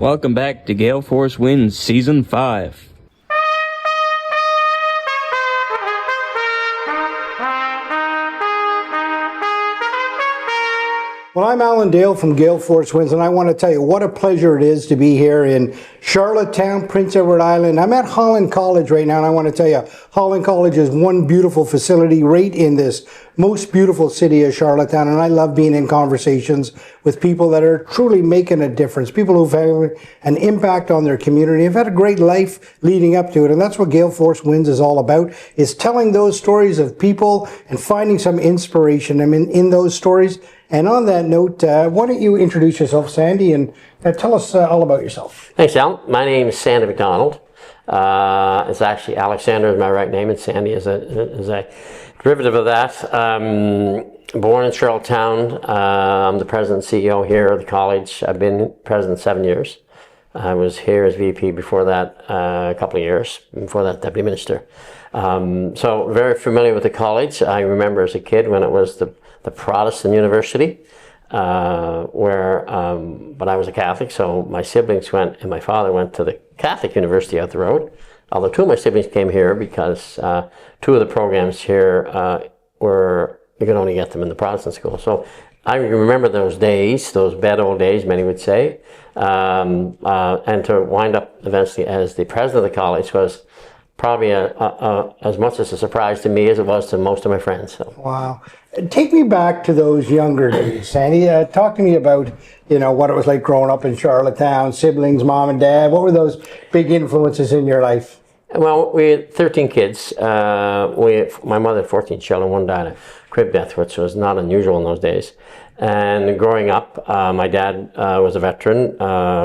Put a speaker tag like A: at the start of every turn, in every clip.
A: Welcome back to Gale Force Wins Season 5.
B: Well, I'm Alan Dale from Gale Force Wins, and I want to tell you what a pleasure it is to be here in Charlottetown, Prince Edward Island. I'm at Holland College right now, and I want to tell you, Holland College is one beautiful facility right in this most beautiful city of Charlottetown, and I love being in conversations with people that are truly making a difference, people who've had an impact on their community, have had a great life leading up to it, and that's what Gale Force Wins is all about, is telling those stories of people and finding some inspiration in those stories. And on that note, why don't you introduce yourself, Sandy, and tell us all about yourself.
C: Thanks, Alan. My name is Sandy MacDonald. It's actually Alexander is my right name, and Sandy is a derivative of that. Born in Charlottetown. I'm the president and CEO here of the college. I've been president 7 years. I was here as VP before that, a couple of years, before that deputy minister. So very familiar with the college. I remember as a kid when it was the Protestant university, but I was a Catholic, so my siblings went, and my father went to the Catholic university out the road. Although two of my siblings came here because two of the programs here you could only get them in the Protestant school. So I remember those days, those bad old days, many would say, and to wind up eventually as the president of the college was probably as much as a surprise to me as it was to most of my friends. So.
B: Wow. Take me back to those younger days, Sandy. Talk to me about, what it was like growing up in Charlottetown, siblings, mom and dad. What were those big influences in your life?
C: Well, we had 13 kids. My mother had 14 children. One died of crib death, which was not unusual in those days. And growing up, my dad was a veteran,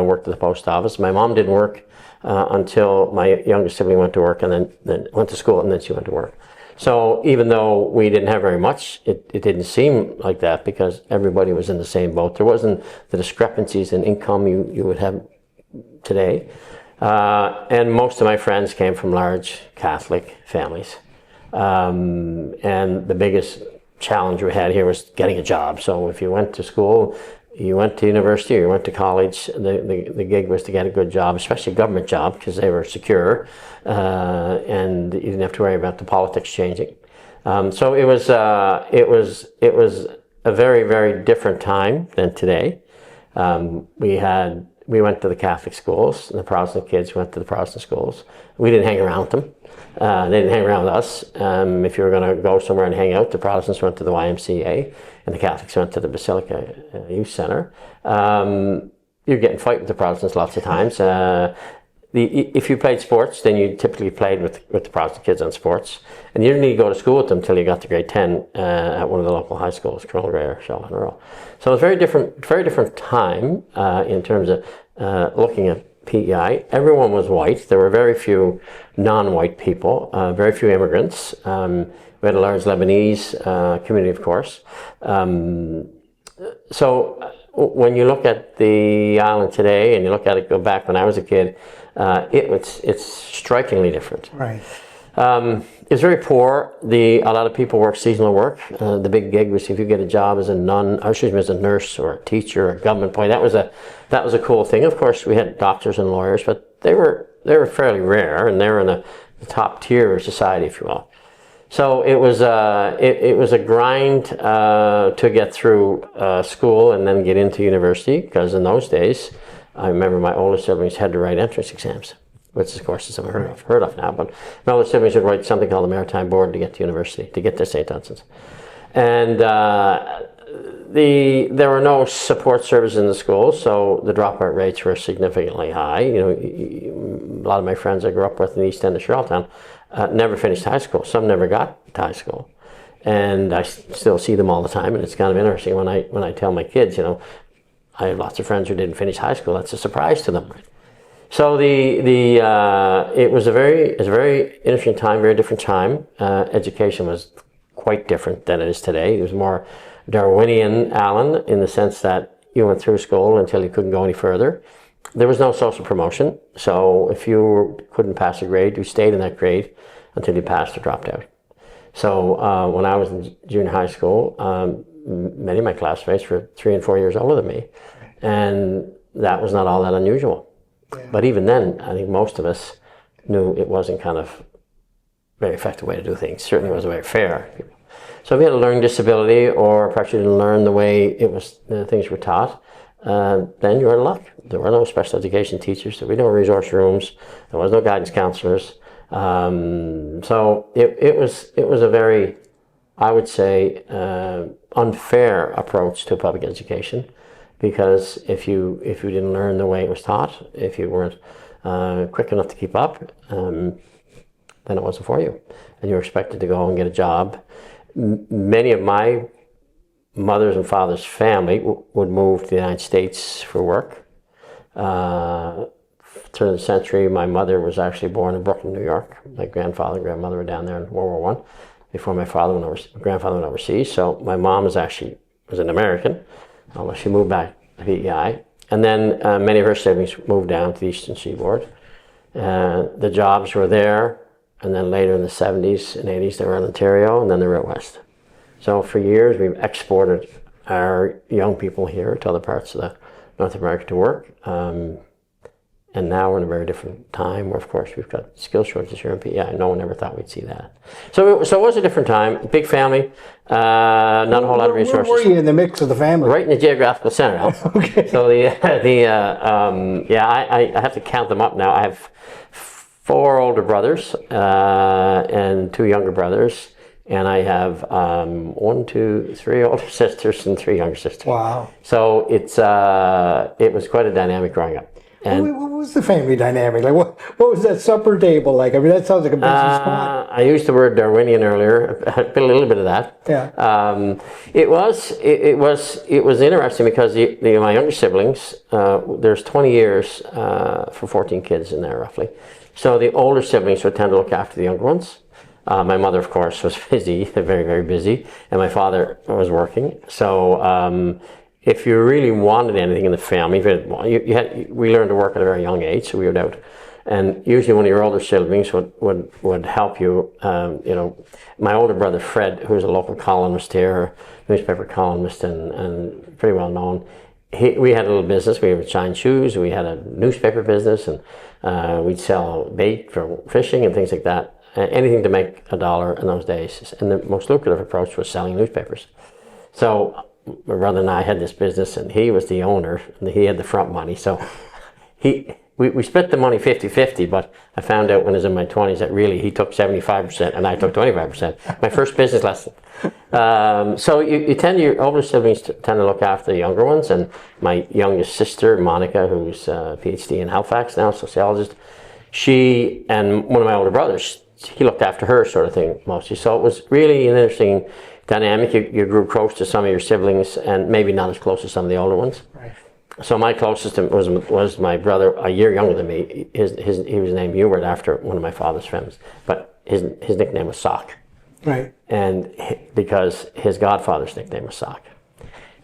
C: worked at the post office. My mom didn't work until my youngest sibling went to work, and then went to school, and then she went to work. So even though we didn't have very much, it didn't seem like that because everybody was in the same boat. There wasn't the discrepancies in income you would have today. And most of my friends came from large Catholic families. And the biggest challenge we had here was getting a job. So if you went to school, you went to university or you went to college, the gig was to get a good job, especially a government job, because they were secure, and you didn't have to worry about the politics changing. So it was a very, very different time than today. We went to the Catholic schools, and the Protestant kids went to the Protestant schools. We didn't hang around with them. They didn't hang around with us. If you were going to go somewhere and hang out, the Protestants went to the YMCA, and the Catholics went to the Basilica Youth Center. You're getting fight with the Protestants lots of times. If you played sports, then you typically played with the Protestant kids on sports. And you didn't need to go to school with them until you got to grade 10 at one of the local high schools, Colonel Gray or Charlottetown. So it's a very different time in terms of looking at PEI. Everyone was white. There were very few non-white people, very few immigrants. We had a large Lebanese community, of course. So when you look at the island today and you look at it go back when I was a kid, it's strikingly different.
B: Right.
C: It's very poor. A lot of people work seasonal work. The big gig was if you get a job as a as a nurse or a teacher or a government employee. That was a cool thing. Of course, we had doctors and lawyers, but they were fairly rare, and they were in the top tier of society, if you will. So it was a grind to get through school and then get into university, because in those days, I remember my older siblings had to write entrance exams, which of course is unheard of now, but my older siblings would write something called the Maritime Board to get to university, to get to St. Dunstan's. And there were no support services in the school, so the dropout rates were significantly high. A lot of my friends I grew up with in the east end of Charlottetown never finished high school. Some never got to high school. And I still see them all the time, and it's kind of interesting when I tell my kids, I have lots of friends who didn't finish high school. That's a surprise to them. So it was a very interesting time, very different time. Education was quite different than it is today. It was more Darwinian, Alan, in the sense that you went through school until you couldn't go any further. There was no social promotion, so if you couldn't pass a grade, you stayed in that grade until you passed or dropped out. So when I was in junior high school, many of my classmates were 3 and 4 years older than me, and that was not all that unusual. Yeah. But even then, I think most of us knew it wasn't kind of very effective way to do things. Certainly wasn't very fair. So if you had a learning disability, or perhaps you didn't learn the way things were taught, then you were in luck. There were no special education teachers. There were no resource rooms. There was no guidance counselors. So it was a very, I would say, unfair approach to public education, because if you didn't learn the way it was taught, if you weren't quick enough to keep up, then it wasn't for you, and you were expected to go and get a job. Many of my mother's and father's family would move to the United States for work. Turn of the century, my mother was actually born in Brooklyn, New York. My grandfather and grandmother were down there in World War I before my grandfather went overseas. So my mom was an American, although she moved back to PEI. And then many of her siblings moved down to the Eastern Seaboard. The jobs were there, and then later in the 70s and 80s they were in Ontario, and then they were out west. So for years we've exported our young people here to other parts of North America to work. And now we're in a very different time where, of course, we've got skill shortages here in PEI. No one ever thought we'd see that. So it was a different time. Big family, not a whole lot of resources.
B: Where were you in the mix of the family?
C: Right in the geographical center. Okay. So I have to count them up now. I have 4 older brothers and 2 younger brothers. And I have 1, 2, 3 older sisters and 3 younger sisters. Wow! So it was quite a dynamic growing up.
B: And what was the family dynamic like? What was that supper table like? I mean, that sounds like a busy spot.
C: I used the word Darwinian earlier. I put a little bit of that.
B: Yeah.
C: It was interesting because my younger siblings. There's 20 years for 14 kids in there roughly. So the older siblings would tend to look after the younger ones. My mother, of course, was busy, very, very busy, and my father was working. So if you really wanted anything in the family, we learned to work at a very young age, so we were out. And usually one of your older siblings would help you. My older brother, Fred, who's a local columnist here, newspaper columnist and pretty well known, we had a little business. We would shine shoes, we had a newspaper business, and we'd sell bait for fishing and things like that. Anything to make $1 in those days. And the most lucrative approach was selling newspapers. So my brother and I had this business, and he was the owner, and he had the front money. So we split the money 50-50, but I found out when I was in my 20s that really he took 75% and I took 25%. My first business lesson. So your older siblings tend to look after the younger ones, and my youngest sister, Monica, who's a PhD in Halifax now, sociologist, she and one of my older brothers, he looked after her sort of thing mostly. So it was really an interesting dynamic. You grew close to some of your siblings and maybe not as close as some of the older ones. Right. So my closest was my brother, a year younger than me. He was named Hubert after one of my father's friends, but his nickname was Sock. Right. And because his godfather's nickname was Sock.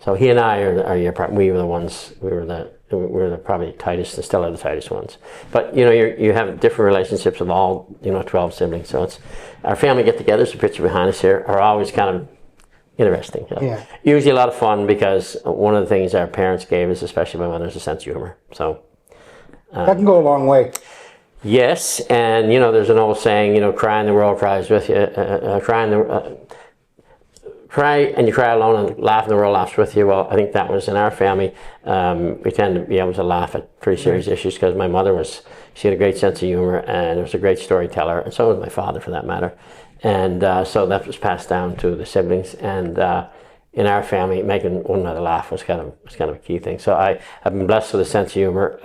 C: So he and I are a year apart. We were the probably tightest and still are the tightest ones. But you have different relationships with all 12 siblings. So our family get-togethers. The picture behind us here are always kind of interesting. Yeah. Usually a lot of fun because one of the things our parents gave us, especially my mother, is a sense of humor. So
B: that can go a long way.
C: Yes, and there's an old saying, cry and the world cries with you. Cry and you cry alone, and laugh and the world laughs with you. Well, I think that was in our family. We tend to be able to laugh at pretty serious issues because my mother she had a great sense of humor and was a great storyteller, and so was my father for that matter. And so that was passed down to the siblings. And in our family, making one another laugh was kind of a key thing. So I've been blessed with a sense of humor.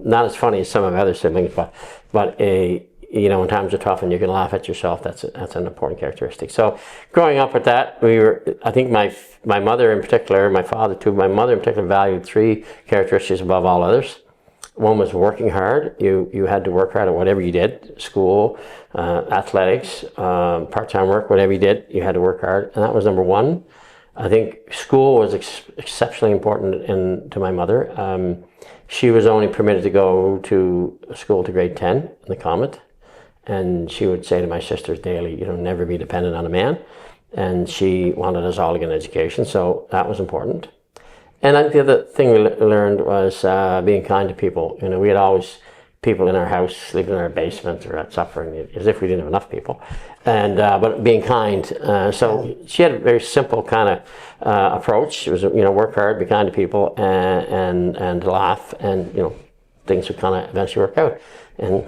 C: Not as funny as some of my other siblings, but when times are tough and you can laugh at yourself, that's an important characteristic. So growing up with that, I think my mother in particular, my father too, my mother in particular valued 3 characteristics above all others. One was working hard. You had to work hard at whatever you did, school, athletics, part-time work, whatever you did, you had to work hard. And that was number 1. I think school was exceptionally important to my mother. She was only permitted to go to school to grade 10 in the Comet. And she would say to my sisters daily, never be dependent on a man. And she wanted us all to get an education, so that was important. And I think the other thing we learned was being kind to people. You know, we had always people in our house sleeping in our basement or at suffering, as if we didn't have enough people. And but being kind. So she had a very simple kind of approach. It was, you know, work hard, be kind to people, and laugh, and, you know, things would kind of eventually work out. And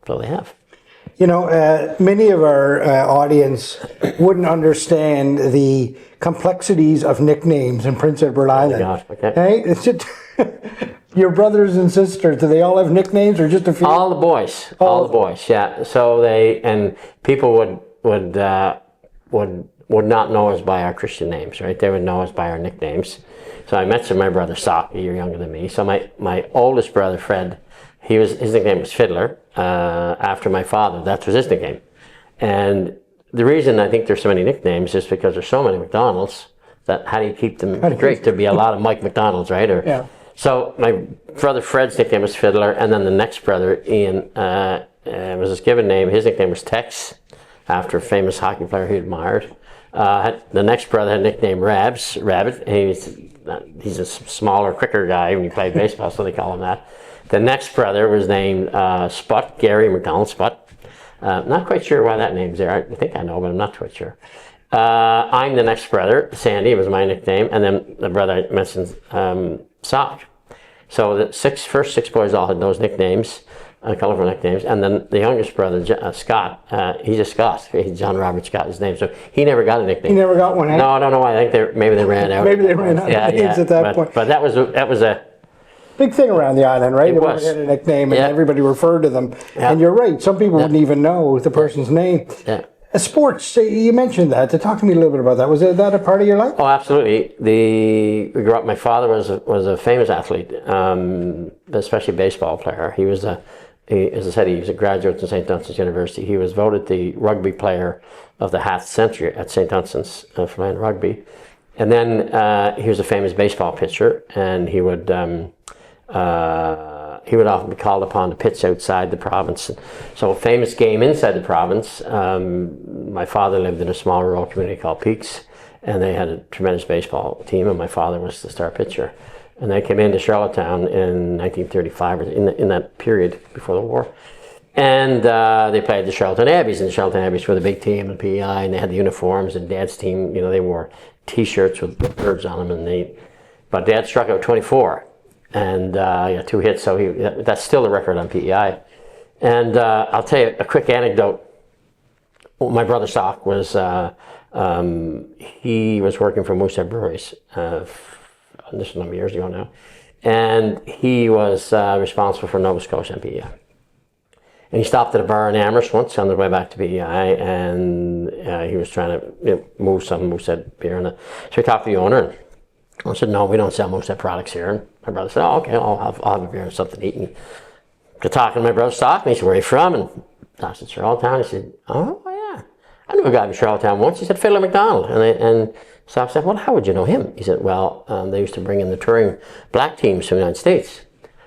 C: so they have.
B: You know, many of our audience wouldn't understand the complexities of nicknames in Prince Edward Island.
C: Oh, gosh, okay.
B: Hey, it's just your brothers and sisters, do they all have nicknames or just a few?
C: All the boys, yeah. So people would not know us by our Christian names, right? They would know us by our nicknames. So I mentioned my brother Sock, a year younger than me. So my oldest brother Fred, his nickname was Fiddler, after my father. That was his nickname. And the reason I think there's so many nicknames is because there's so many McDonald's that how do you keep them straight? There'd be a lot of Mike McDonald's, right?
B: Yeah.
C: So my brother Fred's nickname was Fiddler, and then the next brother, Ian, was his given name. His nickname was Tex, after a famous hockey player he admired. The next brother had nickname Rabbit. He's a smaller, quicker guy when you play baseball, so they call him that. The next brother was named Sput, Gary MacDonald Sput. Not quite sure why that name's there. I think I know, but I'm not quite sure. I'm the next brother. Sandy was my nickname, and then the brother I mentioned, Sock. So the first six boys all had those nicknames, colorful nicknames, and then the youngest brother, Scott, he's a Scott. He's John Robert Scott, his name. So he never got a nickname.
B: He never got one, eh?
C: No, I don't know why. I think maybe they ran out.
B: Maybe they ran out of names at that point.
C: But that was a
B: big thing around the island, right?
C: It was.
B: Everybody had a nickname, and
C: Yeah.
B: everybody referred to them.
C: Yeah.
B: And you're right, some people wouldn't even know the person's name.
C: Yeah.
B: Sports, you mentioned that. Talk to me a little bit about that. Was that a part of your life?
C: Oh, absolutely. We grew up. My father was a famous athlete, especially baseball player. He was as I said, he was a graduate from St. Dunstan's University. He was voted the rugby player of the half century at St. Dunstan's for playing rugby. And then he was a famous baseball pitcher, and he would often be called upon to pitch outside the province. So a famous game inside the province, my father lived in a small rural community called Peaks, and they had a tremendous baseball team, and my father was the star pitcher. And they came into Charlottetown in 1935, in that period before the war. And they played the Charlottetown Abbeys, and the Charlottetown Abbeys were the big team in PEI, and they had the uniforms, and Dad's team, you know, they wore T-shirts with birds on them, but Dad struck out 24. And he got 2 hits, so that's still the record on PEI. And I'll tell you a quick anecdote. My brother Sock was, he was working for Moosehead Breweries, this was a number of years ago now, and he was responsible for Nova Scotia and PEI. And he stopped at a bar in Amherst once on the way back to PEI, and he was trying to move some Moosehead beer. So he talked to the owner, and I said, "No, we don't sell Moosehead products here." And my brother said, "Oh, okay, I'll have a beer and something to eat." And got talking to my brother Stock, and he said, "Where are you from?" And I said, "Charlottetown." He said, "Oh, yeah. I knew a guy from Charlottetown once." He said, "Fiddler MacDonald." And Stock said, "Well, how would you know him?" He said, "Well, they used to bring in the touring black teams from the United States.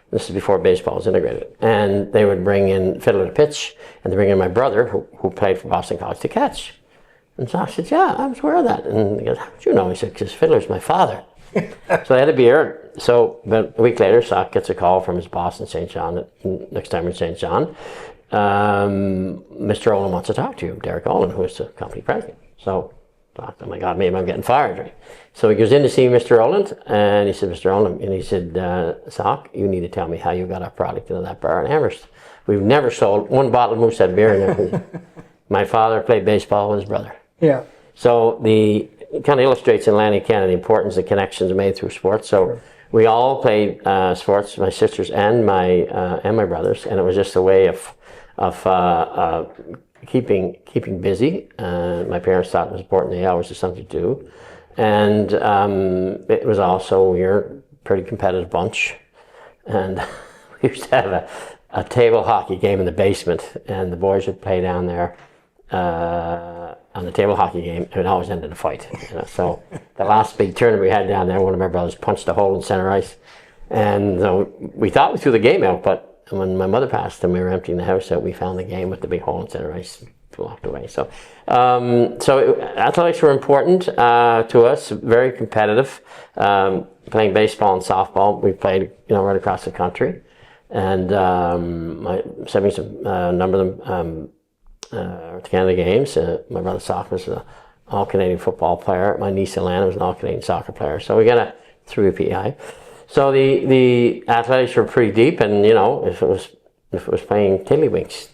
C: This is before baseball was integrated. And they would bring in Fiddler to pitch, and they bring in my brother, who played for Boston College, to catch." And Stock said, "Yeah, I was aware of that." And he goes, "How would you know?" He said, "Because Fiddler's my father." So they had a beer. So about a week later, Sock gets a call from his boss in St. John, next time in St. John. "Mr. Olin wants to talk to you, Derek Olin, who is the company president." So, Sock, oh my God, maybe I'm getting fired. Right? So he goes in to see Mr. Olin, and he said, "Mr. Olin," and he said, "Sock, you need to tell me how you got our product into that bar in Amherst. We've never sold one bottle of Moosehead beer in there." My father played baseball with his brother.
B: Yeah.
C: So it kind of illustrates in Atlantic Canada the importance of connections made through sports. So we all played sports, my sisters and my brothers, and it was just a way of keeping busy. My parents thought it was important. They always had something to do, and it was also, we were a pretty competitive bunch, and we used to have a table hockey game in the basement, and the boys would play down there. On the table hockey game, it would always end in a fight. You know? So the last big tournament we had down there, one of my brothers punched a hole in center ice, and we thought we threw the game out, but when my mother passed and we were emptying the house out, we found the game with the big hole in center ice. walked away. So, athletics were important to us. Very competitive. Playing baseball and softball, we played right across the country, and my siblings, a number of them, to Canada Games. My brother Soccer was an all-Canadian football player. My niece Alana was an all-Canadian soccer player. So we got a 3PI. So the athletics were pretty deep, and if it was playing tiddlywinks,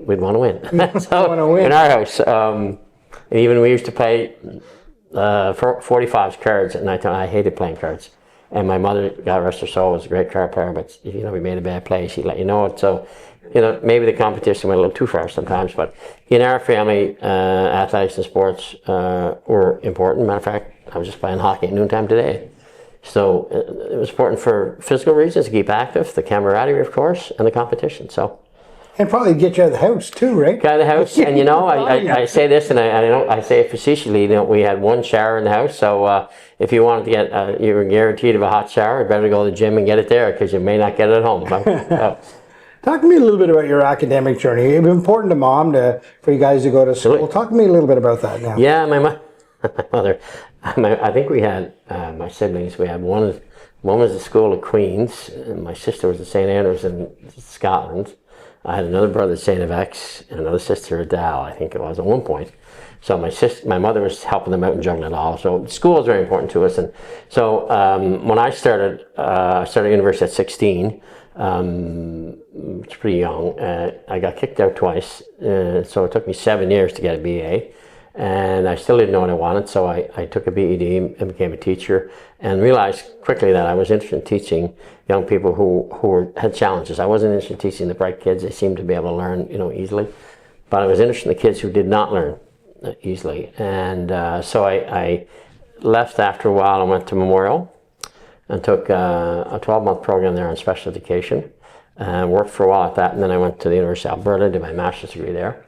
C: we'd want to win. So in our house, and even we used to play 45s cards at night time. I hated playing cards, and my mother, God rest her soul, was a great card player. But if we made a bad play, she'd let you know it. So maybe the competition went a little too far sometimes. But in our family, athletics and sports were important. Matter of fact, I was just playing hockey at noontime today. So it was important for physical reasons, to keep active, the camaraderie, of course, and the competition. So,
B: and probably get you out of the house too, right?
C: Get out of the house, and I say this, and I say it facetiously. We had one shower in the house, so if you wanted to get, you were guaranteed of a hot shower. You better go to the gym and get it there, because you may not get it at home.
B: Talk to me a little bit about your academic journey. It's important to Mom for you guys to go to school. Talk to me a little bit about that now.
C: Yeah, my mother. I think we had my siblings. We had one was the School of Queens, and my sister was at St. Andrews in Scotland. I had another brother at St. X, and another sister at Dow, I think it was at one point. So my mother was helping them out and juggling it all. So school is very important to us. And so when I started university at 16. It's pretty young. I got kicked out twice, so it took me 7 years to get a BA. And I still didn't know what I wanted, so I took a BED and became a teacher, and realized quickly that I was interested in teaching young people who had challenges. I wasn't interested in teaching the bright kids; they seemed to be able to learn, easily. But I was interested in the kids who did not learn easily, and so I left after a while and went to Memorial, and took a 12-month program there on special education, and worked for a while at that, and then I went to the University of Alberta, did my master's degree there.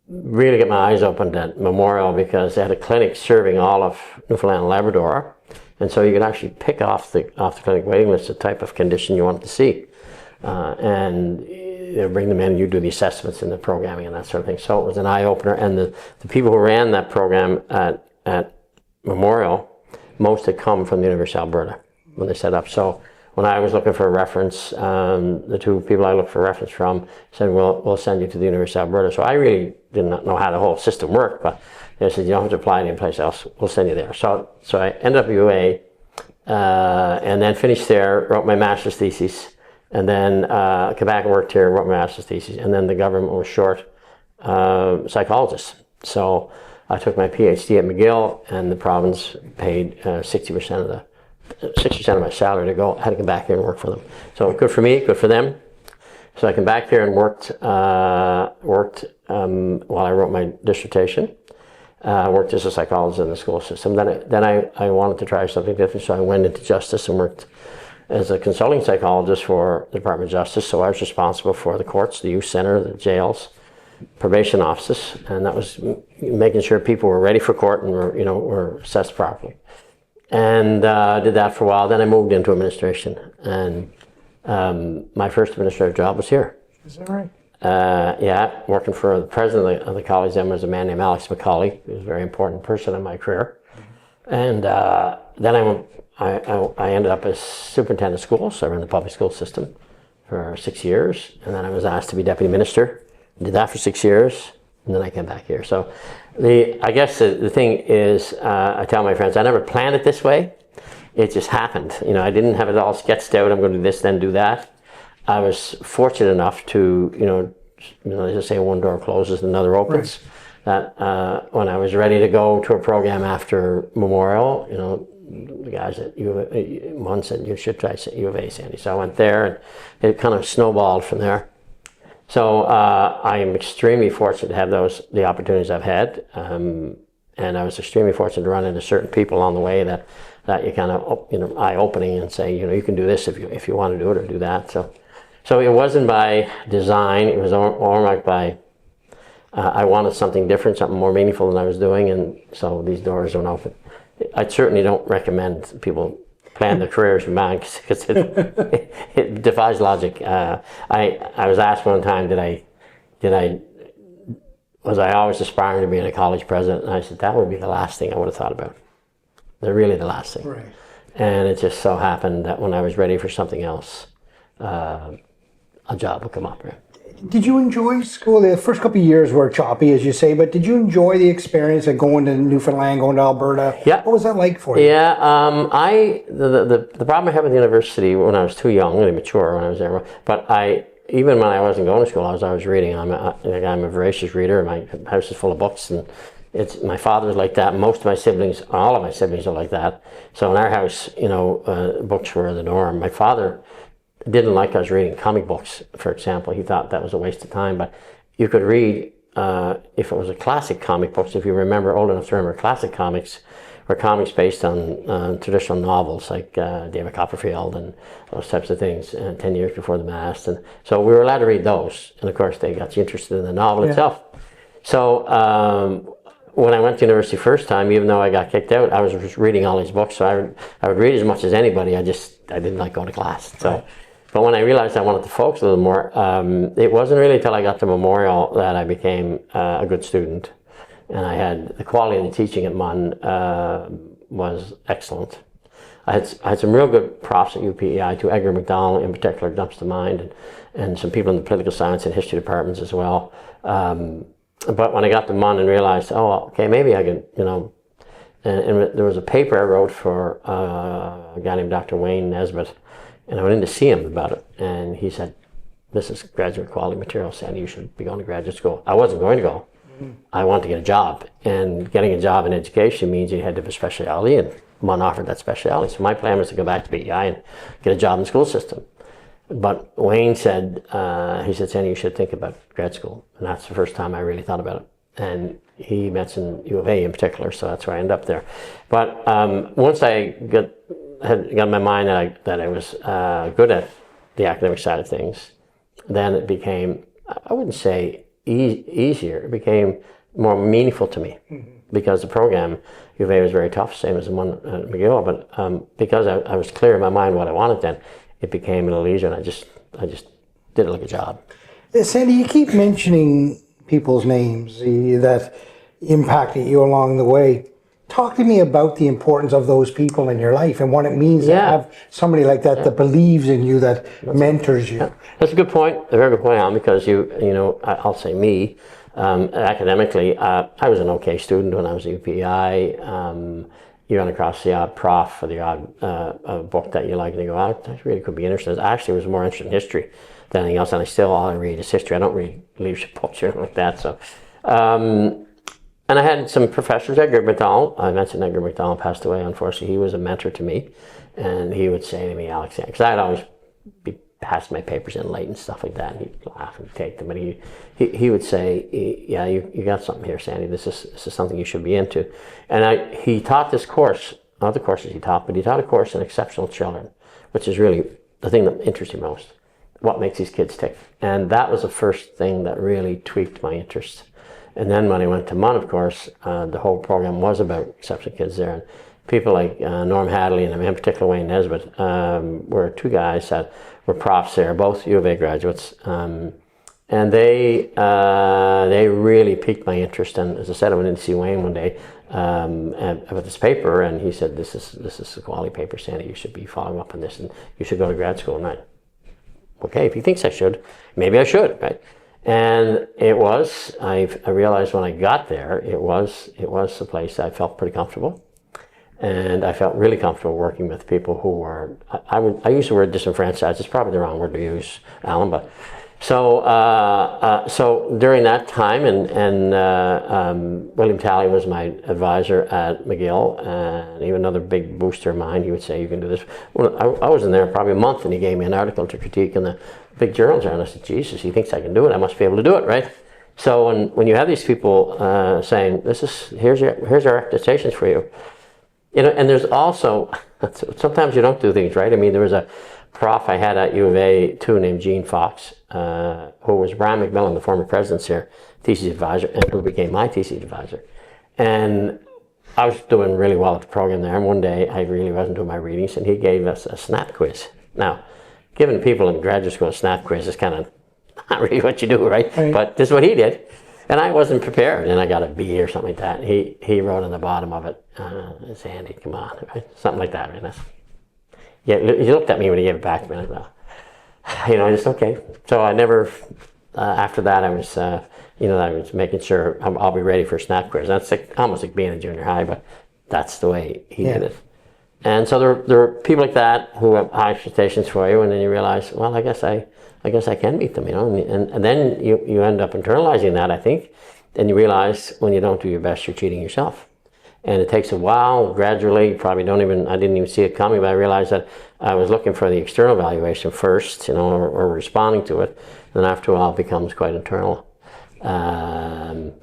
C: Really get my eyes opened at Memorial, because they had a clinic serving all of Newfoundland and Labrador, and so you could actually pick off the clinic waiting list the type of condition you wanted to see, and they would bring them in, and you do the assessments and the programming and that sort of thing. So it was an eye-opener, and the people who ran that program at Memorial, most had come from the University of Alberta when they set up. So when I was looking for a reference, the two people I looked for a reference from said, well, we'll send you to the University of Alberta. So I really did not know how the whole system worked, but they said, you don't have to apply any place else, we'll send you there. So I ended up at UA, and then finished there, wrote my master's thesis, and then came back and worked here, wrote my master's thesis, and then the government was short psychologists. So I took my PhD at McGill, and the province paid 60% of my salary to go. I had to come back here and work for them. So good for me, good for them. So I came back here and worked while I wrote my dissertation. Worked as a psychologist in the school system. Then I wanted to try something different, so I went into justice and worked as a consulting psychologist for the Department of Justice. So I was responsible for the courts, the youth center, the jails, probation offices, and that was making sure people were ready for court and were assessed properly. And did that for a while. Then I moved into administration, and my first administrative job was here.
B: Is that right?
C: Yeah, working for the president of the college then was a man named Alex McCauley. He was a very important person in my career. And then I ended up as superintendent of schools. So I ran the public school system for 6 years, and then I was asked to be deputy minister. Did that for 6 years, and then I came back here. So I guess the thing is, I tell my friends, I never planned it this way. It just happened. I didn't have it all sketched out. I'm going to do this, then do that. I was fortunate enough to, as I say, one door closes, another opens. Right. That when I was ready to go to a program after Memorial, the guys at one said, you should try U of A, Sandy. So I went there, and it kind of snowballed from there. So I am extremely fortunate to have the opportunities I've had, and I was extremely fortunate to run into certain people along the way that you kind of eye-opening and say, you can do this if you want to do it or do that. So it wasn't by design. It was more like by I wanted something different, something more meaningful than I was doing, and so these doors went open. I certainly don't recommend people plan their careers in mind, because it defies logic. I was asked one time, did I was I always aspiring to being a college president? And I said, that would be the last thing I would have thought about. They're really the last thing.
B: Right.
C: And it just so happened that when I was ready for something else, a job would come up. Right?
B: Did you enjoy school? The first couple of years were choppy, as you say, but did you enjoy the experience of going to Newfoundland, going to Alberta?
C: Yeah.
B: What was that like for you?
C: Yeah, the problem I had with the university when I was too young, really mature when I was there, but even when I wasn't going to school, I was always reading. I'm a voracious reader. My house is full of books, and my father's like that. Most of my siblings, all of my siblings are like that. So in our house, books were the norm. My father didn't like us reading comic books, for example. He thought that was a waste of time, but you could read, if it was a classic comic books, if you remember, old enough to remember classic comics, were comics based on traditional novels like David Copperfield and those types of things, 10 Years Before the Mast. And so we were allowed to read those, and of course they got you interested in the novel itself. So when I went to university first time, even though I got kicked out, I was just reading all these books, so I would read as much as anybody. I didn't like going to class. So. But when I realized I wanted to focus a little more, it wasn't really until I got to Memorial that I became a good student. And I had the quality of the teaching at MUN was excellent. I had some real good profs at UPEI too. Edgar MacDonald in particular jumps to mind, and some people in the political science and history departments as well. But when I got to MUN and realized, okay, maybe I could, and there was a paper I wrote for a guy named Dr. Wayne Nesbitt. And I went in to see him about it, and he said, this is graduate quality material, Sandy, you should be going to graduate school. I wasn't going to go. I wanted to get a job, and getting a job in education means you had to have a specialty, and MUN offered that specialty. So my plan was to go back to BEI and get a job in the school system. But Wayne said, Sandy, you should think about grad school. And that's the first time I really thought about it. And he mentioned U of A in particular, so that's why I ended up there. But once I had got in my mind that I was good at the academic side of things, then it became, I wouldn't say easier, it became more meaningful to me, because the program, U of A, was very tough, same as the one at McGill, but because I was clear in my mind what I wanted then, it became a little easier, and I just did it like a job.
B: Sandy, you keep mentioning people's names that impacted you along the way. Talk to me about the importance of those people in your life and what it means to have somebody like that that believes in you, that mentors you.
C: Yeah. That's a good point, a very good point, Alan, because I'll say me, academically, I was an okay student when I was at UPEI. You run across the odd prof or the odd book that you like and you go, that really could be interesting. I actually was more interested in history than anything else, and all I read is history. I don't read leadership books or anything like that. So. And I had some professors, Edgar MacDonald. I mentioned Edgar MacDonald passed away, unfortunately. He was a mentor to me. And he would say to me, Alexander, because I'd always be passing my papers in late and stuff like that. And he'd laugh and take them. But he would say, yeah, you got something here, Sandy. This is something you should be into. And he taught this course, not the courses he taught, but he taught a course on exceptional children, which is really the thing that interests me most. What makes these kids tick? And that was the first thing that really tweaked my interest. And then when I went to MUN, of course, the whole program was about exceptional kids there. And people like Norm Hadley and in particular Wayne Nesbitt were two guys that were profs there, both U of A graduates. And they really piqued my interest. And as I said, I went in to see Wayne one day about this paper, and he said, this is a quality paper, Sandy. You should be following up on this, and you should go to grad school. And okay, if he thinks I should, maybe I should, right? And I realized when I got there, it was a place that I felt pretty comfortable. And I felt really comfortable working with people who were, I use the word disenfranchised. It's probably the wrong word to use, Alan, but so during that time, and William Talley was my advisor at McGill, and even another big booster of mine. He would say, you can do this. Well, I was in there probably a month, and he gave me an article to critique in the big journals there, and I said, Jesus, he thinks I can do it. I must be able to do it, right? So when you have these people saying, here's our expectations for you, and there's also, sometimes you don't do things right. I mean, there was a prof I had at U of A too named Gene Fox, who was Brian McMillan, the former president's here, thesis advisor, and who became my thesis advisor. And I was doing really well at the program there, and one day I really wasn't doing my readings, and he gave us a snap quiz. Now, giving people in graduate school a snap quiz is kind of not really what you do, right? But this is what he did. And I wasn't prepared, and I got a B or something like that. He wrote on the bottom of it, Sandy, come on, right? Something like that. Right? Yeah, he looked at me when he gave it back to me. And I thought, just okay. So I never. After that, I was, I was making sure I'll be ready for snap quiz. That's almost like being in junior high, but that's the way he did it. And so there are people like that who have high expectations for you, and then you realize, well, I guess I can beat them, and then you end up internalizing that, I think, and you realize when you don't do your best, you're cheating yourself. And it takes a while, gradually, I didn't even see it coming, but I realized that I was looking for the external evaluation first, or responding to it, and after a while it becomes quite internal. And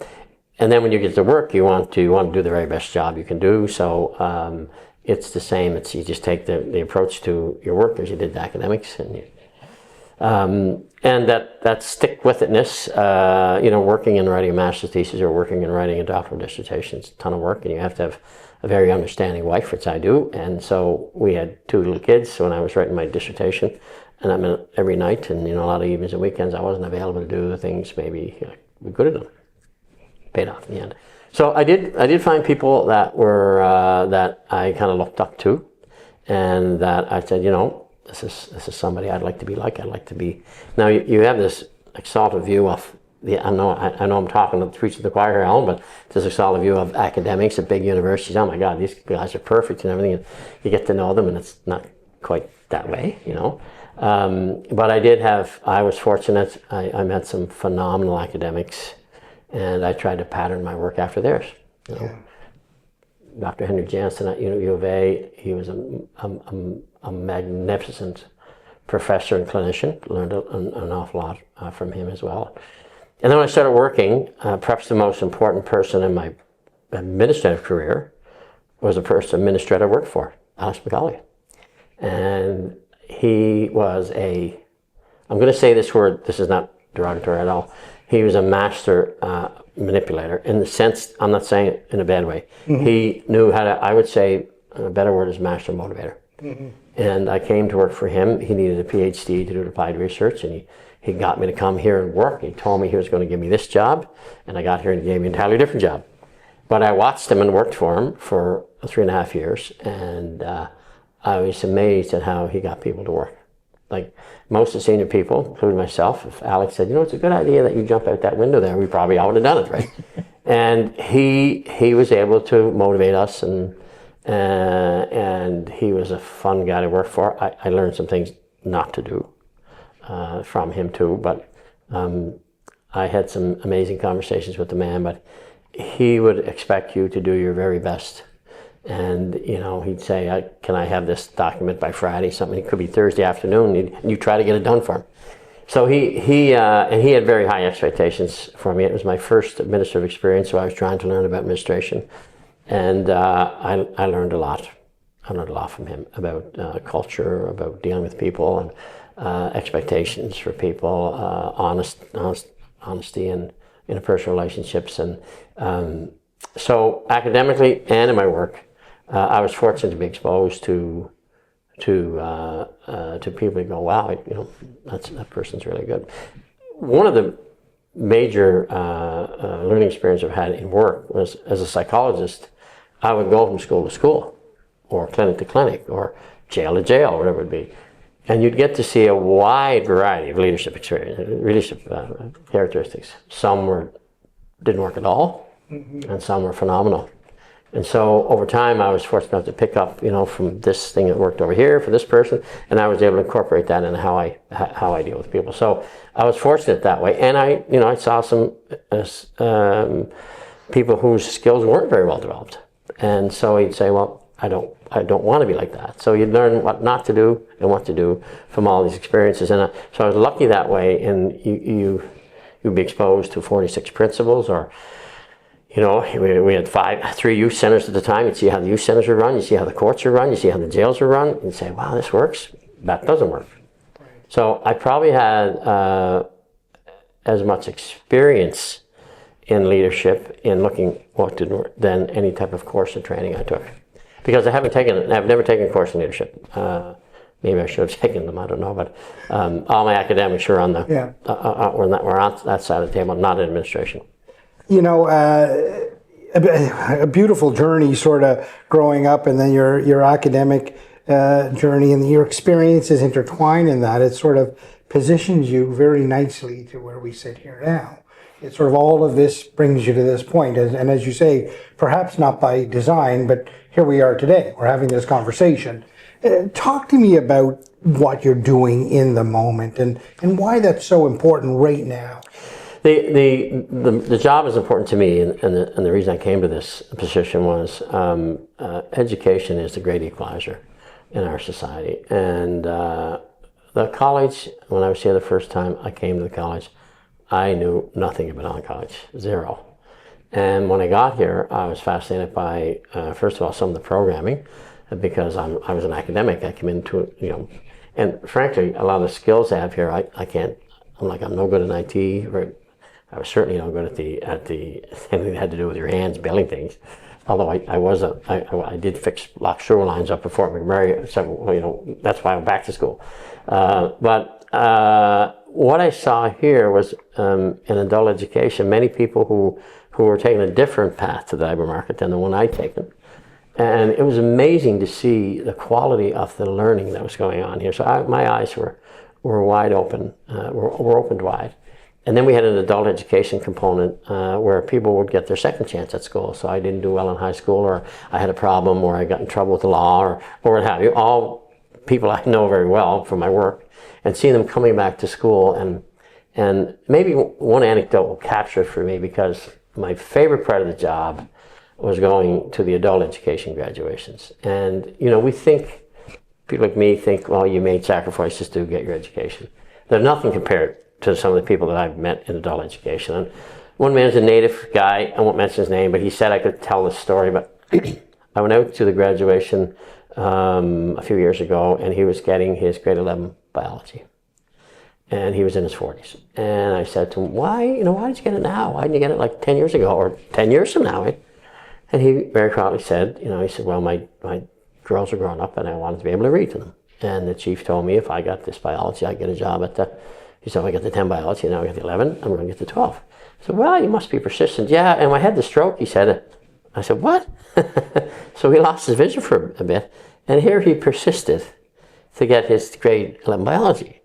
C: then when you get to work, you want to do the very best job you can do, so it's the same. You just take the approach to your work as you did the academics, and that stick-with-itness, working and writing a master's thesis or working and writing a doctoral dissertation is a ton of work, and you have to have a very understanding wife, which I do. And so we had 2 little kids when I was writing my dissertation, and I mean every night, and a lot of evenings and weekends I wasn't available to do the things maybe we could have done. Paid off in the end. So I did find people that were that I kind of looked up to, and that I said, this is somebody I'd like to be like. I'd like to be. Now you have this exalted view of I know I'm talking to the preaching to the choir here, Alan, but there's a solid view of academics at big universities. Oh my God, these guys are perfect and everything. And you get to know them, and it's not quite that way, But I was fortunate. I met some phenomenal academics, and I tried to pattern my work after theirs. Dr. Henry Jansen at U of A, he was a magnificent professor and clinician. Learned an awful lot from him as well. And then when I started working, perhaps the most important person in my administrative career was the first administrator I worked for, Alex McCauley. And he was I'm going to say this word, this is not derogatory at all, he was a master manipulator, in the sense, I'm not saying it in a bad way. Mm-hmm. He knew how to, I would say, a better word is master motivator. Mm-hmm. And I came to work for him. He needed a PhD to do applied research, and he got me to come here and work. He told me he was going to give me this job, and I got here and he gave me an entirely different job. But I watched him and worked for him for 3.5 years, and I was amazed at how he got people to work. Like most of the senior people, including myself, if Alex said, it's a good idea that you jump out that window there, we probably all would have done it, right? And he was able to motivate us, and he was a fun guy to work for. I learned some things not to do from him too, but I had some amazing conversations with the man, but he would expect you to do your very best. And, he'd say, can I have this document by Friday? Something, it could be Thursday afternoon, and you try to get it done for him. So he had very high expectations for me. It was my first administrative experience, so I was trying to learn about administration. And I learned a lot. I learned a lot from him about culture, about dealing with people, and expectations for people, honesty in interpersonal relationships. And so academically and in my work, I was fortunate to be exposed to people who go, wow, that person's really good. One of the major learning experiences I've had in work was, as a psychologist, I would go from school to school, or clinic to clinic, or jail to jail, whatever it would be. And you'd get to see a wide variety of leadership characteristics. Some didn't work at all, mm-hmm. and some were phenomenal. And so over time, I was fortunate enough to pick up, from this thing that worked over here for this person, and I was able to incorporate that in how I deal with people. So I was fortunate that way, and I saw some people whose skills weren't very well developed, and so he'd say, well, I don't want to be like that. So you'd learn what not to do and what to do from all these experiences, and so I was lucky that way. And you'd be exposed to 46 principles, or we had 3 youth centers at the time. You'd see how the youth centers are run, you see how the courts are run, you see how the jails are run, and you'd say, wow, this works. That doesn't work. Right. So I probably had as much experience in leadership in looking what didn't work than any type of course or training I took. Because I've never taken a course in leadership. Maybe I should have taken them, I don't know, but all my academics are on were on that side of the table, not in administration.
B: you know, a beautiful journey sort of growing up, and then your academic journey and your experiences intertwine in that. It sort of positions you very nicely to where we sit here now. It's sort of all of this brings you to this point. And as you say, perhaps not by design, but here we are today. We're having this conversation. Talk to me about what you're doing in the moment and why that's so important right now.
C: The job is important to me, and the reason I came to this position was education is the great equalizer in our society. And the college, when I was here the first time I came to the college, I knew nothing about Holland College, zero. And when I got here, I was fascinated by, first of all, some of the programming, because I was an academic. I came into, and frankly, a lot of the skills I have here, I can't, I'm no good in IT, or I was certainly no good at the anything that had to do with your hands, building things. Although I did fix lock sewer lines up at Fort McMurray, so, that's why I went back to school. But what I saw here was in adult education, many people who were taking a different path to the labor market than the one I'd taken. And it was amazing to see the quality of the learning that was going on here. So my eyes were wide open, were opened wide. And then we had an adult education component where people would get their second chance at school. So I didn't do well in high school, or I had a problem, or I got in trouble with the law, or what have you. All people I know very well from my work, and seeing them coming back to school. And maybe one anecdote will capture it for me, because my favorite part of the job was going to the adult education graduations. And, we think, people like me think, well, you made sacrifices to get your education. They're nothing compared to some of the people that I've met in adult education. And one man's a native guy, I won't mention his name, but he said I could tell this story. But I went out to the graduation a few years ago, and he was getting his grade 11 biology. And he was in his 40s. And I said to him, why did you get it now? Why didn't you get it like 10 years ago, or 10 years from now? And he very proudly said, he said, well, my girls are grown up and I wanted to be able to read to them. And the chief told me if I got this biology, I'd get a job he said, I got the 10 biology, now I got the 11, I'm going to get the 12. I said, well, you must be persistent. Yeah, and when I had the stroke, he said, I said, what? So he lost his vision for a bit. And here he persisted to get his grade 11 biology.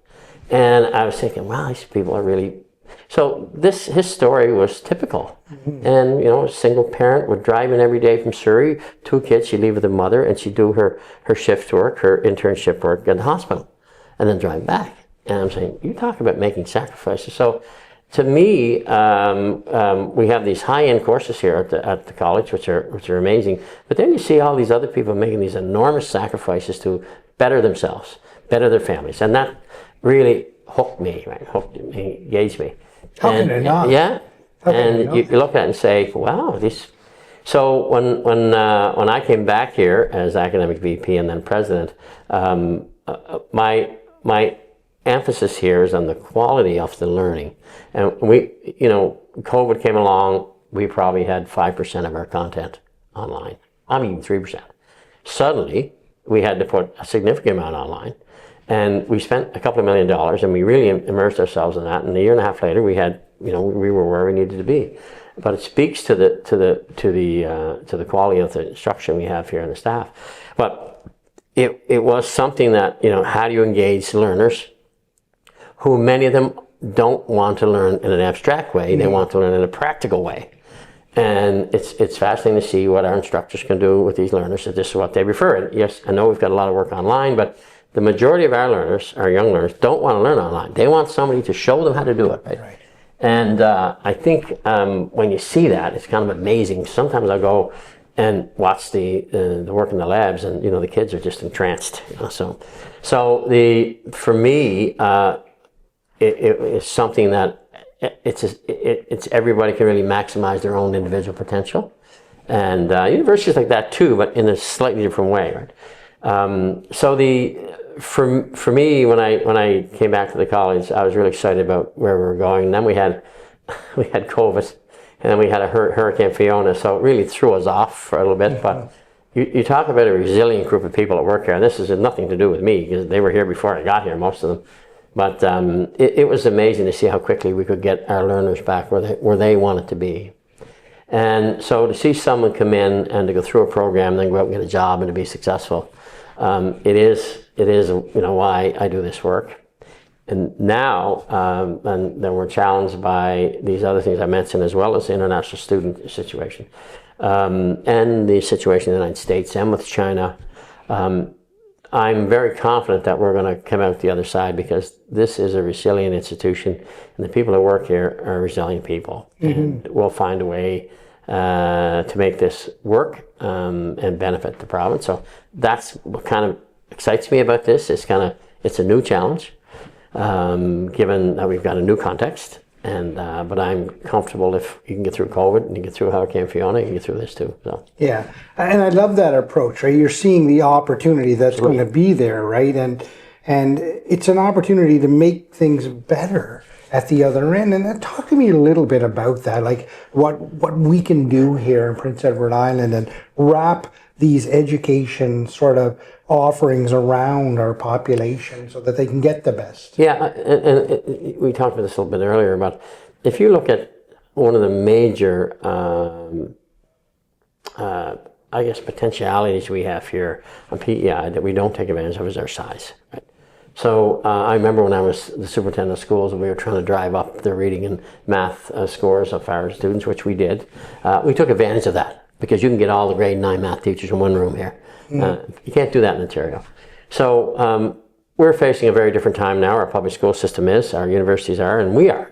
C: And I was thinking, wow, these people are really... So his story was typical. Mm-hmm. And, a single parent would drive in every day from Surrey, 2 kids, she'd leave with her mother, and she'd do her shift work, her internship work at the hospital, and then drive back. And I'm saying, you talk about making sacrifices. So to me, we have these high-end courses here at the college, which are amazing. But then you see all these other people making these enormous sacrifices to better themselves, better their families. And that really hooked me, engaged me.
B: How can it not?
C: Yeah. And you look at it and say, wow, these... So when I came back here as academic VP and then president, my emphasis here is on the quality of the learning. And COVID came along, we probably had 5% of our content online. 3%. Suddenly, we had to put a significant amount online. And we spent a couple of $1 million, and we really immersed ourselves in that. And a year and a half later, we were where we needed to be. But it speaks to the quality of the instruction we have here in the staff. But it was something that, how do you engage learners who many of them don't want to learn in an abstract way, they want to learn in a practical way. And it's fascinating to see what our instructors can do with these learners, if this is what they prefer. And yes, I know we've got a lot of work online, but the majority of our learners, our young learners, don't want to learn online. They want somebody to show them how to do it, right? And I think when you see that, it's kind of amazing. Sometimes I'll go and watch the work in the labs, and the kids are just entranced. For me, it's something that it's everybody can really maximize their own individual potential, and universities like that too, but in a slightly different way, right? For me, when I came back to the college, I was really excited about where we were going. And then we had COVID, and then we had a Hurricane Fiona, so it really threw us off for a little bit. But you talk about a resilient group of people that work here, and this has nothing to do with me, because they were here before I got here, most of them. But it was amazing to see how quickly we could get our learners back where they wanted to be. And so to see someone come in and to go through a program, then go out and get a job and to be successful, it is why I do this work. And now, and then we're challenged by these other things I mentioned, as well as the international student situation, and the situation in the United States and with China. I'm very confident that we're going to come out the other side, because this is a resilient institution, and the people that work here are resilient people. And we'll find a way to make this work and benefit the province. So that's what kind of excites me about this. It's a new challenge, given that we've got a new context. And but I'm comfortable if you can get through COVID and you get through Hurricane Fiona, you can get through this too. So.
B: Yeah, and I love that approach, right? You're seeing the opportunity that's going to be there, right? And it's an opportunity to make things better at the other end. And talk to me a little bit about that, like what we can do here in Prince Edward Island and wrap these education sort of offerings around our population so that they can get the best.
C: Yeah, and we talked about this a little bit earlier, but if you look at one of the major, potentialities we have here on PEI that we don't take advantage of is our size. Right? So I remember when I was the superintendent of schools and we were trying to drive up the reading and math scores of our students, which we did. We took advantage of that, because you can get all the grade 9 math teachers in one room here. You can't do that in Ontario. So we're facing a very different time now. Our public school system is, our universities are, and we are.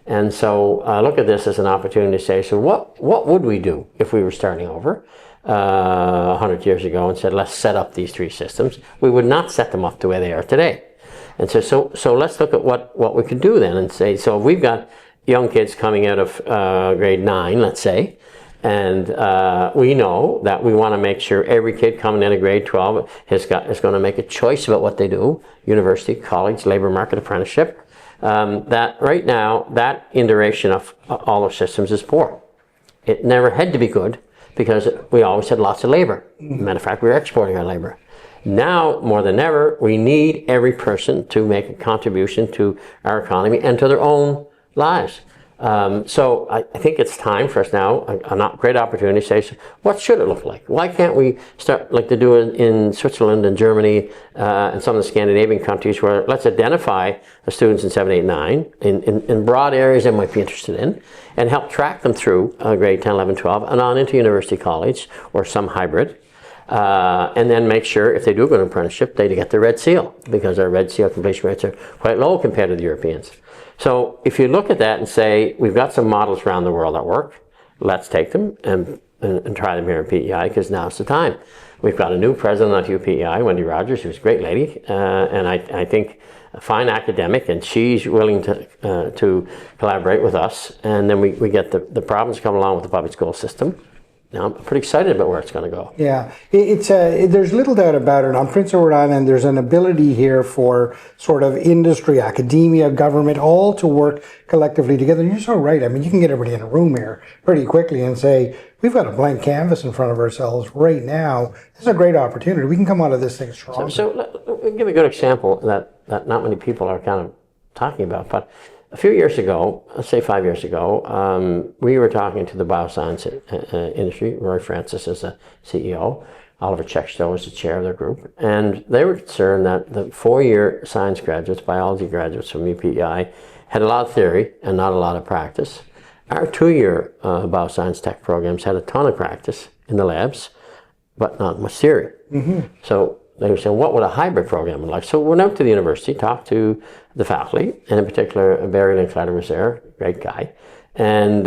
C: And so I look at this as an opportunity to say, so what would we do if we were starting over 100 years ago and said, let's set up these 3 systems? We would not set them up the way they are today. And so let's look at what we could do then and say, so if we've got young kids coming out of grade 9, let's say, and we know that we want to make sure every kid coming in at grade 12 is going to make a choice about what they do, university, college, labor market, apprenticeship. That right now, that iteration of all our systems is poor. It never had to be good, because we always had lots of labor. Matter of fact, we were exporting our labor. Now, more than ever, we need every person to make a contribution to our economy and to their own lives. So I think it's time for us now, a great opportunity to say, so what should it look like? Why can't we start like they do in Switzerland and Germany and some of the Scandinavian countries, where let's identify the students in 7, 8, 9 in broad areas they might be interested in, and help track them through grade 10, 11, 12 and on into university, college, or some hybrid. And then make sure if they do go to apprenticeship, they get the red seal, because our red seal completion rates are quite low compared to the Europeans. So if you look at that and say, we've got some models around the world that work, let's take them and try them here at PEI, because now's the time. We've got a new president at UPEI, Wendy Rogers, who's a great lady, and I think a fine academic, and she's willing to collaborate with us. And then we get the province come along with the public school system. Now, I'm pretty excited about where it's going to go.
B: Yeah, there's little doubt about it. On Prince Edward Island, there's an ability here for sort of industry, academia, government, all to work collectively together. And you're so right. I mean, you can get everybody in a room here pretty quickly and say, we've got a blank canvas in front of ourselves right now. This is a great opportunity. We can come out of this thing strong.
C: So let me give a good example that not many people are kind of talking about. But a few years ago, let's say 5 years ago, we were talking to the bioscience industry. Roy Francis is the CEO. Oliver Chechstow is the chair of their group. And they were concerned that the 4-year science graduates, biology graduates from UPEI, had a lot of theory and not a lot of practice. Our 2-year bioscience tech programs had a ton of practice in the labs, but not much theory. So they were saying, what would a hybrid program look like? So we went out to the university, talked to the faculty, and in particular, Barry Linkletter was there, great guy. And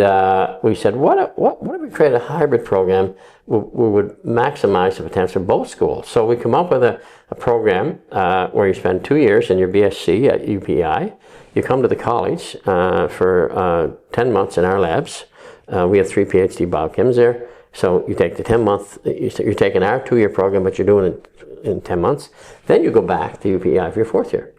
C: we said, what if we create a hybrid program we would maximize the potential of both schools? So we come up with a program where you spend 2 years in your BSc at UPEI. You come to the college for 10 months in our labs. We have 3 PhD biochems there. So you take the 10-month, you're taking our 2-year program, but you're doing it in 10 months. Then you go back to UPEI for your 4th year.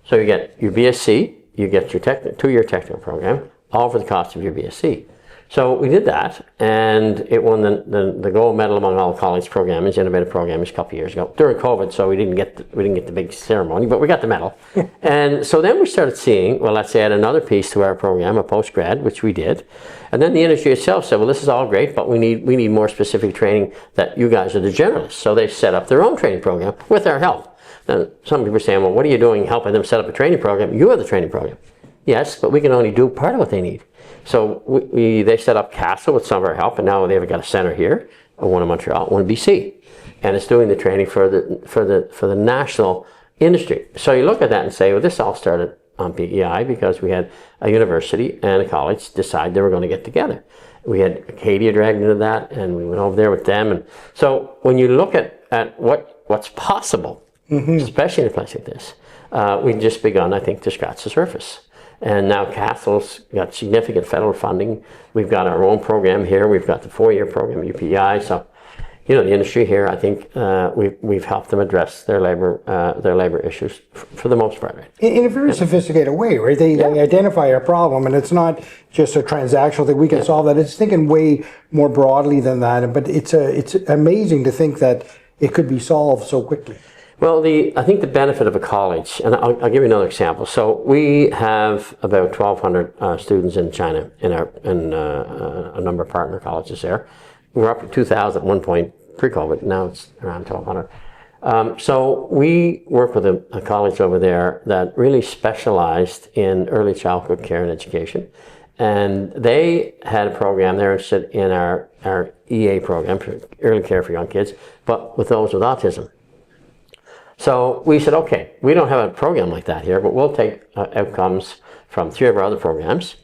C: So you get your BSc, you get your 2-year technical program, all for the cost of your BSc. So we did that, and it won the gold medal among all college programmers, innovative programmers, a couple of years ago during COVID. So we didn't get the big ceremony, but we got the medal. And so then we started seeing, well, let's add another piece to our program, a post-grad, which we did. And then the industry itself said, well, this is all great, but we need more specific training. That you guys are the generalists. So they set up their own training program with our help. Now, some people are saying, well, what are you doing helping them set up a training program? You are the training program. Yes, but we can only do part of what they need. So they set up Castle with some of our help, and now they've got a center here, one in Montreal, one in BC, and it's doing the training for the national industry. So you look at that and say, well, this all started on PEI because we had a university and a college decide they were going to get together. We had Acadia dragged into that, and we went over there with them. And so when you look at what's possible, especially in a place like this, we've just begun, I think, to scratch the surface. And now Castle's got significant federal funding. We've got our own program here. We've got the 4-year program, UPEI. So, the industry here, I think we've helped them address their labor issues for the most part. Right?
B: In a very sophisticated way, right? They identify a problem, and it's not just a transactional thing. We can solve that. It's thinking way more broadly than that. But it's amazing to think that it could be solved so quickly.
C: Well, I think the benefit of a college, and I'll give you another example. So we have about 1,200 students in China in a number of partner colleges there. We were up to 2,000 at one point pre-COVID. Now it's around 1,200. So we work with a college over there that really specialized in early childhood care and education. And they had a program, they're interested in our EA program, for early care for young kids, but with those with autism. So we said, okay, we don't have a program like that here, but we'll take outcomes from 3 of our other programs,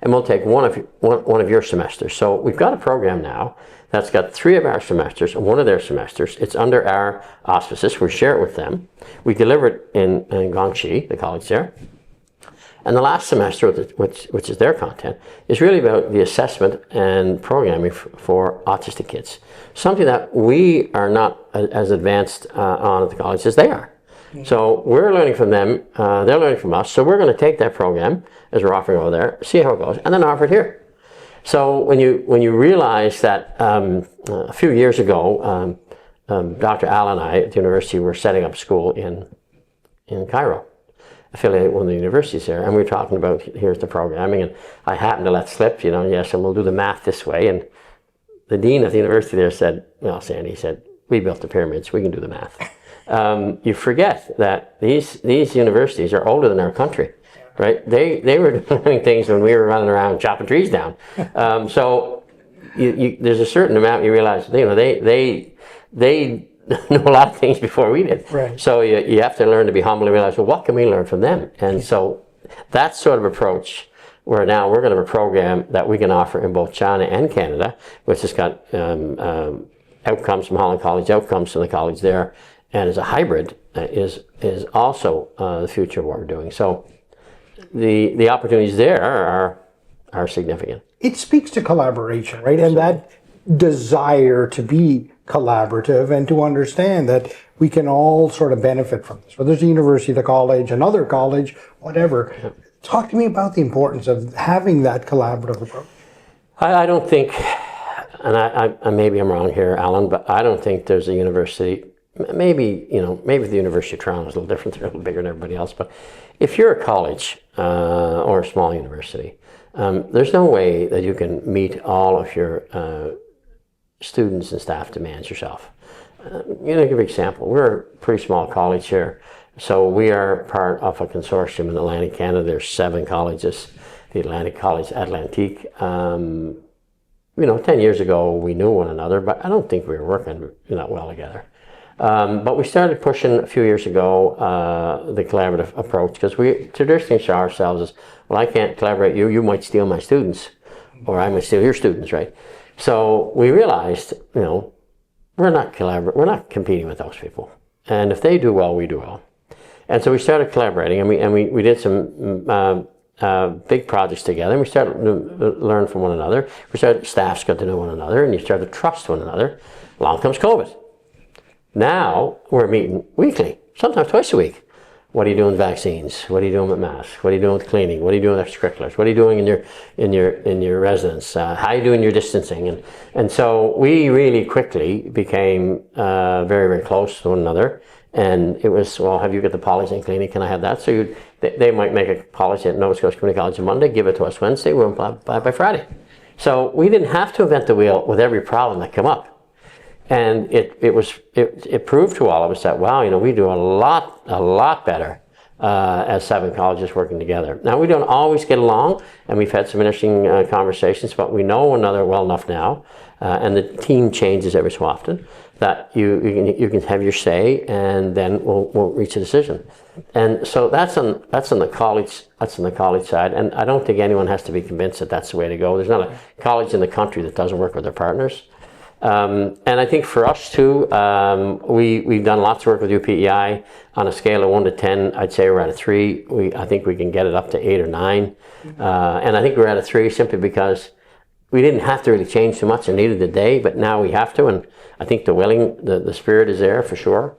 C: and we'll take one of your semesters. So we've got a program now that's got 3 of our semesters and 1 of their semesters. It's under our auspices. We share it with them. We deliver it in Guangxi, the college there. And the last semester, which is their content, is really about the assessment and programming for autistic kids. Something that we are not as advanced on at the college as they are. Mm-hmm. So we're learning from them, they're learning from us. So we're going to take that program, as we're offering over there, see how it goes, and then offer it here. So when you realize that a few years ago, Dr. Al and I at the university were setting up a school in Cairo, affiliated with one of the universities there, and we were talking about, here's the programming, and I happened to let slip, yes, and we'll do the math this way. And the dean of the university there said, well, Sandy said, we built the pyramids, we can do the math. You forget that these universities are older than our country, right? They were doing things when we were running around chopping trees down. So there's a certain amount you realize, they know a lot of things before we did.
B: Right.
C: So you have to learn to be humble and realize, well, what can we learn from them? And so that sort of approach, where now we're going to have a program that we can offer in both China and Canada, which has got outcomes from Holland College, outcomes from the college there, and as a hybrid, is also the future of what we're doing. So the opportunities there are significant.
B: It speaks to collaboration, right? And that desire to be collaborative and to understand that we can all sort of benefit from this. Whether it's a university, the college, another college, whatever. Yeah. Talk to me about the importance of having that collaborative approach.
C: I don't think, and I maybe I'm wrong here, Alan, but I don't think there's a university, maybe the University of Toronto is a little different, they're a little bigger than everybody else, but if you're a college or a small university, there's no way that you can meet all of your students and staff demands yourself. Give an example. We're a pretty small college here, so we are part of a consortium in Atlantic Canada. There's 7 colleges, the Atlantic College Atlantique. 10 years ago we knew one another, but I don't think we were working that well together. But we started pushing a few years ago the collaborative approach, because we traditionally saw ourselves as, well, I can't collaborate you might steal my students, or I might steal your students, right? So we realized, we're not competing with those people, and if they do well, we do well. And so we started collaborating, and we did some big projects together, and we started to learn from one another. Staffs got to know one another, and you start to trust one another. Along comes COVID. Now we're meeting weekly, sometimes twice a week. What are you doing with vaccines? What are you doing with masks? What are you doing with cleaning? What are you doing with extracurriculars? What are you doing in your residence? How are you doing your distancing? And so we really quickly became very, very close to one another. And it was, well, have you got the policy in cleaning? Can I have that? So they might make a policy at Nova Scotia Community College on Monday, give it to us Wednesday, we'll apply by Friday. So we didn't have to invent the wheel with every problem that came up. And it proved to all of us that, wow, you know, we do a lot better as 7 colleges working together. Now, we don't always get along, and we've had some interesting conversations, but we know one another well enough now, and the team changes every so often, that you can have your say, and then we'll reach a decision. And so that's on the college side, and I don't think anyone has to be convinced that that's the way to go. There's not a college in the country that doesn't work with their partners. And I think for us too, we've done lots of work with UPEI. On a scale of 1 to 10, I'd say we're at a 3. I think we can get it up to 8 or 9. And I think we're at a 3 simply because we didn't have to really change too much and needed the day, but now we have to. And I think the spirit is there for sure.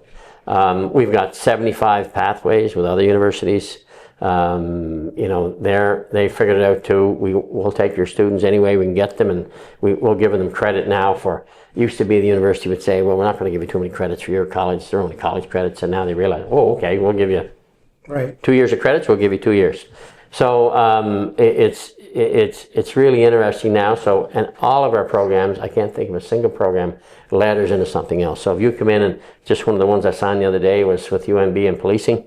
C: We've got 75 pathways with other universities. You know, they figured it out too. We'll take your students anyway we can get them, and we'll give them credit now for. Used to be the university would say, well, we're not going to give you too many credits for your college. They're only college credits, and now they realize, oh, okay, we'll give you 2 years of credits. We'll give you 2 years. So it's really interesting now. So, and all of our programs, I can't think of a single program ladders into something else. So if you come in, and just one of the ones I signed the other day was with UNB and policing.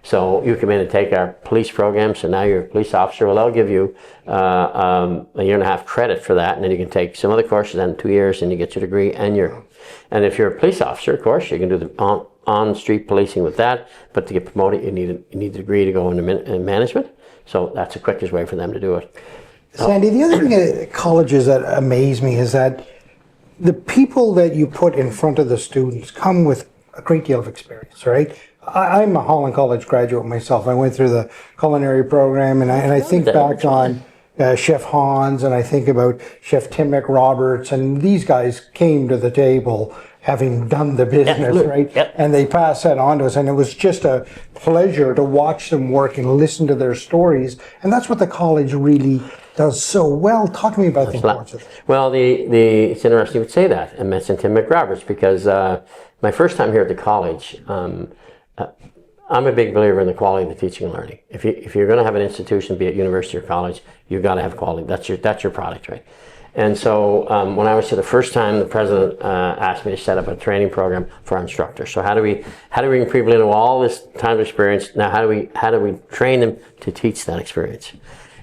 C: So you come in and take our police program, so now you're a police officer. Well, they'll give you a year and a half credit for that, and then you can take some other courses, then 2 years, and you get your degree. And if you're a police officer, of course, you can do the on-street policing with that. But to get promoted, you need a degree to go into management. So that's the quickest way for them to do it.
B: Sandy, the other thing at colleges that amaze me is that the people that you put in front of the students come with a great deal of experience, right? I'm a Holland College graduate myself. I went through the culinary program, and I think back on Chef Hans, and I think about Chef Tim McRoberts, and these guys came to the table having done the business, right?
C: Yep.
B: And they passed that on to us, and it was just a pleasure to watch them work and listen to their stories. And that's what the college really does so well. Talk to me about the importance of that.
C: Well, it's interesting you would say that, and mention Tim McRoberts, because my first time here at the college, I'm a big believer in the quality of the teaching and learning. If you're going to have an institution, be it university or college, you've got to have quality. That's your product, right? And so when I was here the first time, the president asked me to set up a training program for our instructors. So how do we bring people into all this time of experience? Now how do we train them to teach that experience?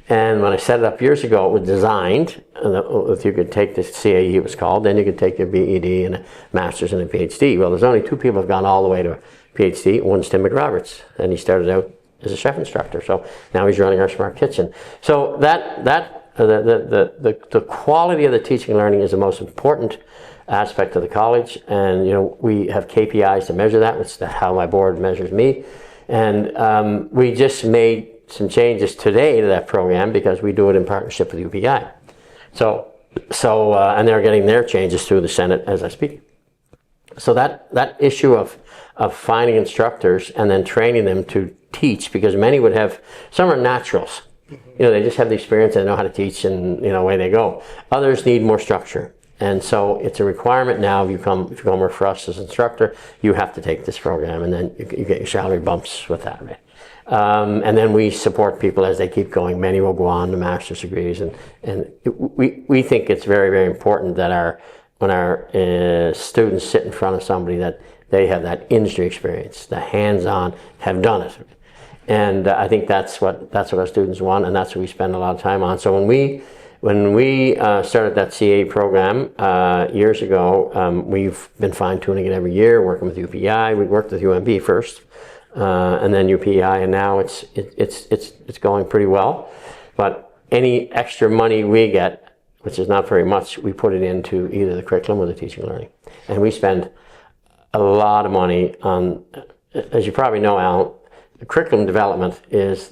C: And when I set it up years ago, it was designed, if you could take the CAE, it was called, then you could take your BEd and a master's and a PhD. Well, there's only 2 people who've gone all the way to a PhD. One's Tim McRoberts, and he started out as a chef instructor. So now he's running our smart kitchen. So the quality of the teaching and learning is the most important aspect of the college. And, you know, we have KPIs to measure that, which is how my board measures me. And we just made some changes today to that program because we do it in partnership with UPI. So and they're getting their changes through the Senate as I speak. So that issue of finding instructors and then training them to teach, because many would have, some are naturals. You know, they just have the experience and they know how to teach, and, you know, away they go. Others need more structure. And so it's a requirement now, if you come work for us as instructor, you have to take this program, and then you get your salary bumps with that, right? And then we support people as they keep going. Many will go on to master's degrees, and we think it's very, very important that when our students sit in front of somebody, that they have that industry experience, the hands-on, have done it. And I think that's what our students want, and that's what we spend a lot of time on. So when we started that CA program years ago, we've been fine-tuning it every year, working with UPI. We worked with UNB first, and then UPI, and now it's going pretty well. But any extra money we get, which is not very much, we put it into either the curriculum or the teaching and learning. And we spend a lot of money on, as you probably know, Al, the curriculum development is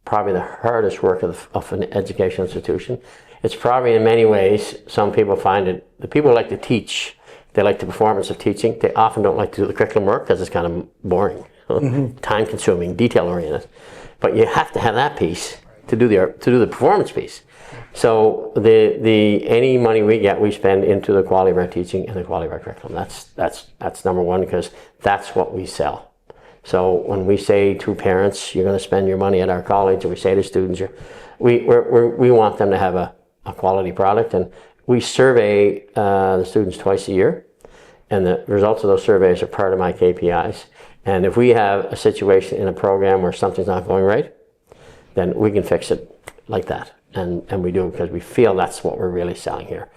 C: probably the hardest work of an educational institution. It's probably in many ways, some people find it, the people who like to teach, they like the performance of teaching. They often don't like to do the curriculum work because it's kind of boring. time-consuming, detail-oriented. But you have to have that piece to do the performance piece. So any money we get, we spend into the quality of our teaching and the quality of our curriculum. That's number one, because that's what we sell. So when we say to parents, you're going to spend your money at our college, or we say to students, we want them to have a quality product, and we survey the students twice a year, and the results of those surveys are part of my KPIs. And if we have a situation in a program where something's not going right, then we can fix it like that. And we do it because we feel that's what we're really selling here.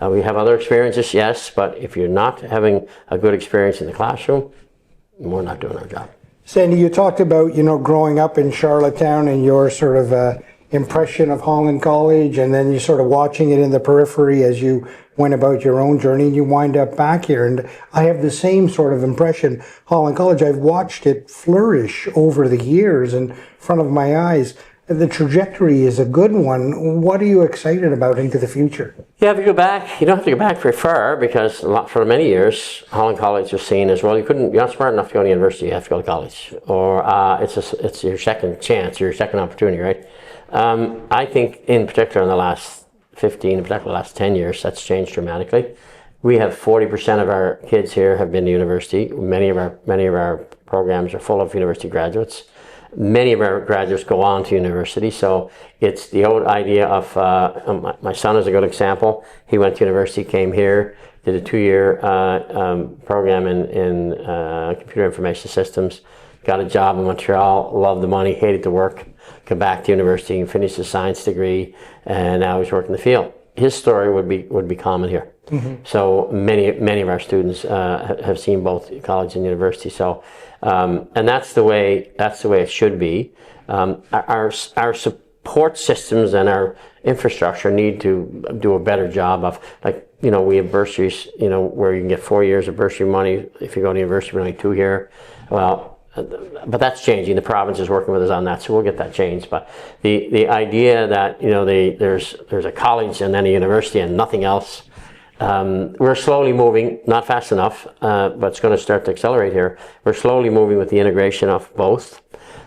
C: We have other experiences, yes, but if you're not having a good experience in the classroom, we're not doing our job.
B: Sandy, you talked about, growing up in Charlottetown and your sort of impression of Holland College, and then you sort of watching it in the periphery as you went about your own journey, and you wind up back here. And I have the same sort of impression. Holland College, I've watched it flourish over the years in front of my eyes. The trajectory is a good one. What are you excited about into the future?
C: Yeah, if you go back, you don't have to go back very far, because for many years, Holland College was seen as, well, you're not smart enough to go to university, you have to go to college. Or it's your second chance, your second opportunity, right? I think in particular in the last 15, in particular the last 10 years, that's changed dramatically. We have 40% of our kids here have been to university. Many of our programs are full of university graduates. Many of our graduates go on to university, so it's the old idea of, my son is a good example. He went to university, came here, did a 2-year program in computer information systems, got a job in Montreal, loved the money, hated the work, come back to university and finished his science degree, and now he's working in the field. His story would be common here. Mm-hmm. So many of our students have seen both college and university. So and that's the way it should be. Our support systems and our infrastructure need to do a better job of, we have bursaries, where you can get 4 years of bursary money if you go to university, but only 2 here. Well, but that's changing. The province is working with us on that, so we'll get that changed. But the idea that there's a college and then a university and nothing else, we're slowly moving, not fast enough, but it's going to start to accelerate here. We're slowly moving with the integration of both.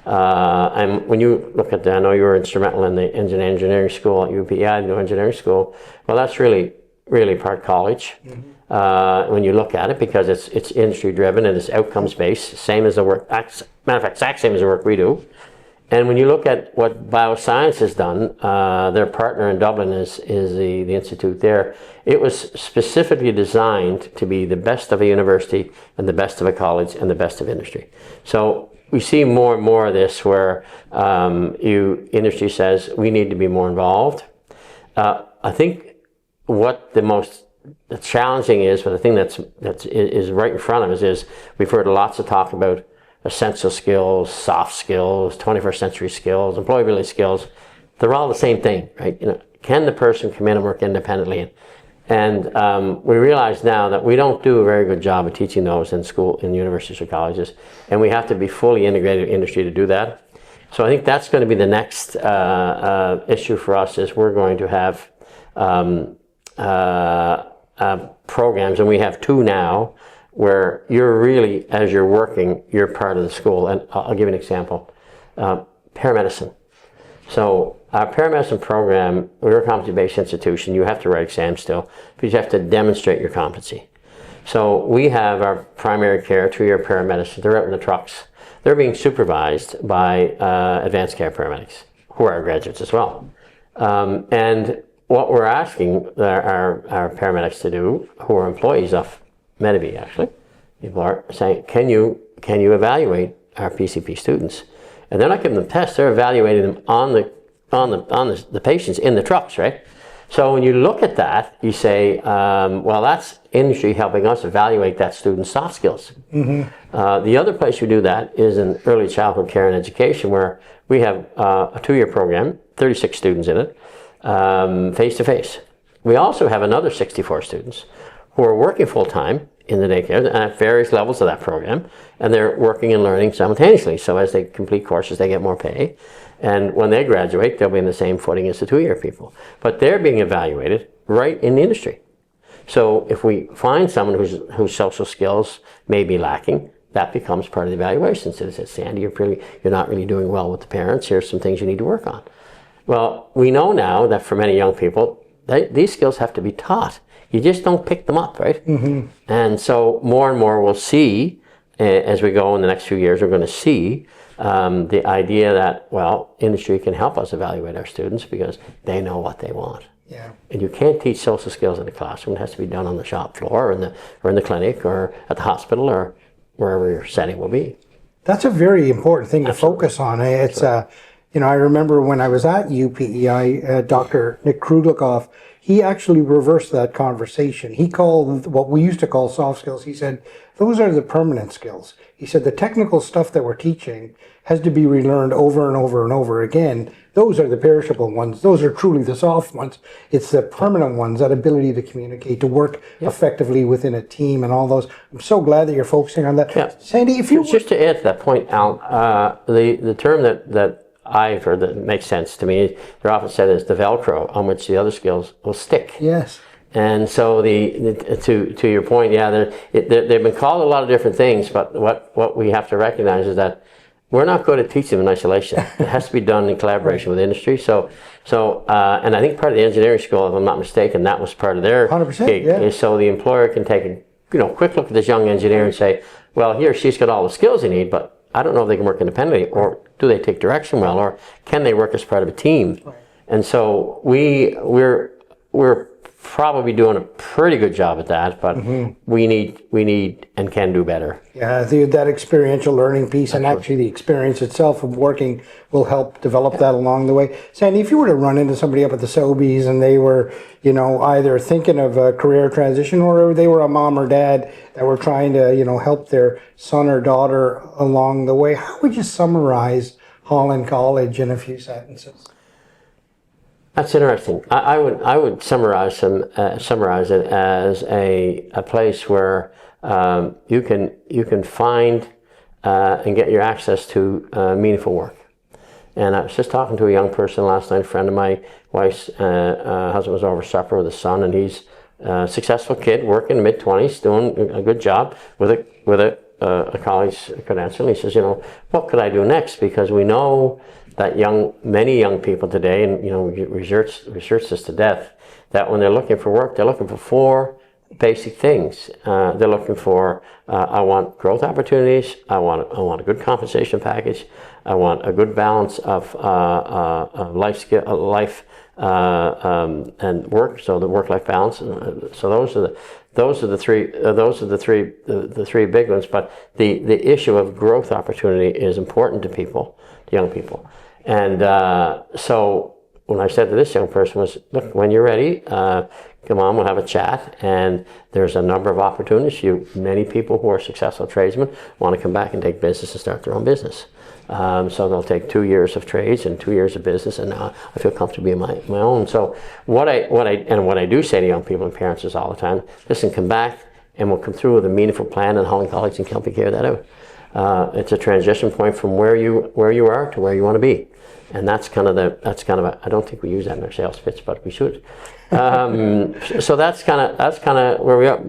C: And when you look at I know you were instrumental in the engineering school at UP. Yeah, I did engineering school. Well, that's really part college. Mm-hmm. When you look at it, because it's industry driven and it's outcomes based, same as the work, matter of fact, exact same as the work we do. And when you look at what bioscience has done, their partner in Dublin is the institute there. It was specifically designed to be the best of a university and the best of a college and the best of industry. So we see more and more of this where industry says we need to be more involved. I think what the challenging is, but the thing that's right in front of us is we've heard lots of talk about essential skills, soft skills, 21st century skills, employability skills. They're all the same thing, right? Can the person come in and work independently? And we realize now that we don't do a very good job of teaching those in school, in universities or colleges, and we have to be fully integrated in industry to do that. So I think that's going to be the next issue for us, is we're going to have programs, and we have 2 now, where you're really, as you're working, you're part of the school. And I'll give you an example. Paramedicine. So our paramedicine program, we're a competency-based institution. You have to write exams still, but you have to demonstrate your competency. So we have our primary care 2-year paramedicine. They're out in the trucks. They're being supervised by advanced care paramedics, who are our graduates as well. And what we're asking our paramedics to do, who are employees of Medivy, actually, people are saying, can you evaluate our PCP students? And they're not giving them tests; they're evaluating them on the patients in the trucks, right? So when you look at that, you say, well, that's industry helping us evaluate that student's soft skills. Mm-hmm. The other place you do that is in early childhood care and education, where we have a 2-year program, 36 students in it, face-to-face. We also have another 64 students who are working full-time in the daycare at various levels of that program, and they're working and learning simultaneously. So as they complete courses, they get more pay. And when they graduate, they'll be in the same footing as the 2-year people. But they're being evaluated right in the industry. So if we find someone whose social skills may be lacking, that becomes part of the evaluation. So they said, Sandy, you're not really doing well with the parents. Here's some things you need to work on. Well, we know now that for many young people, these skills have to be taught. You just don't pick them up, right? Mm-hmm. And so more and more we'll see, as we go in the next few years, we're going to see the idea that, well, industry can help us evaluate our students because they know what they want.
B: Yeah.
C: And you can't teach social skills in the classroom. It has to be done on the shop floor or in the clinic or at the hospital or wherever your setting will be.
B: That's a very important thing to focus on. It's I remember when I was at UPEI, Dr. Nick Kruglikov, he actually reversed that conversation. He called what we used to call soft skills. He said, those are the permanent skills. He said the technical stuff that we're teaching has to be relearned over and over and over again. Those are the perishable ones. Those are truly the soft ones. It's the permanent ones, that ability to communicate, to work effectively within a team and all those. I'm so glad that you're focusing on that.
C: Yeah.
B: Sandy, if you...
C: Just to add to that point, Al, the term that I've heard that makes sense to me, they're often said is the Velcro on which the other skills will stick.
B: Yes.
C: And so to your point, they've been called a lot of different things, but what we have to recognize is that we're not going to teach them in isolation. It has to be done in collaboration with industry. So and I think part of the engineering school, if I'm not mistaken, that was part of their
B: 100%,
C: gig.
B: yeah.
C: Is so the employer can take a quick look at this young engineer and say, well, he or she's got all the skills they need, but I don't know if they can work independently, or do they take direction well, or can they work as part of a team? Right. And so we're probably doing a pretty good job at that, but we need and can do better.
B: Yeah, that experiential learning piece and actually the experience itself of working will help develop that along the way. Sandy, if you were to run into somebody up at the Sobeys and they were, either thinking of a career transition or they were a mom or dad that were trying to, help their son or daughter along the way, how would you summarize Holland College in a few sentences?
C: That's interesting. I would summarize it as a place where you can find and get your access to meaningful work. And I was just talking to a young person last night. A friend of my wife's husband was over supper with his son, and he's a successful kid, working in mid-20s, doing a good job with a college credential. He says, what could I do next? Because we know that many young people today, and we research this to death, that when they're looking for work, they're looking for 4 basic things. They're looking for, I want growth opportunities, I want a good compensation package, I want a good balance of life and work, so the work-life balance. So those are the three big ones. But the issue of growth opportunity is important to young people. And so when I said to this young person was, look, when you're ready, come on, we'll have a chat. And there's a number of opportunities. Many people who are successful tradesmen want to come back and take business and start their own business. So they'll take 2 years of trades and 2 years of business, and now I feel comfortable being my own. So what I do say to young people and parents is all the time, listen, come back and we'll come through with a meaningful plan, and Holland College can help you carry that out. It's a transition point from where you are to where you want to be. And that's kind of I don't think we use that in our sales pitch, but we should. So that's kind of where we are.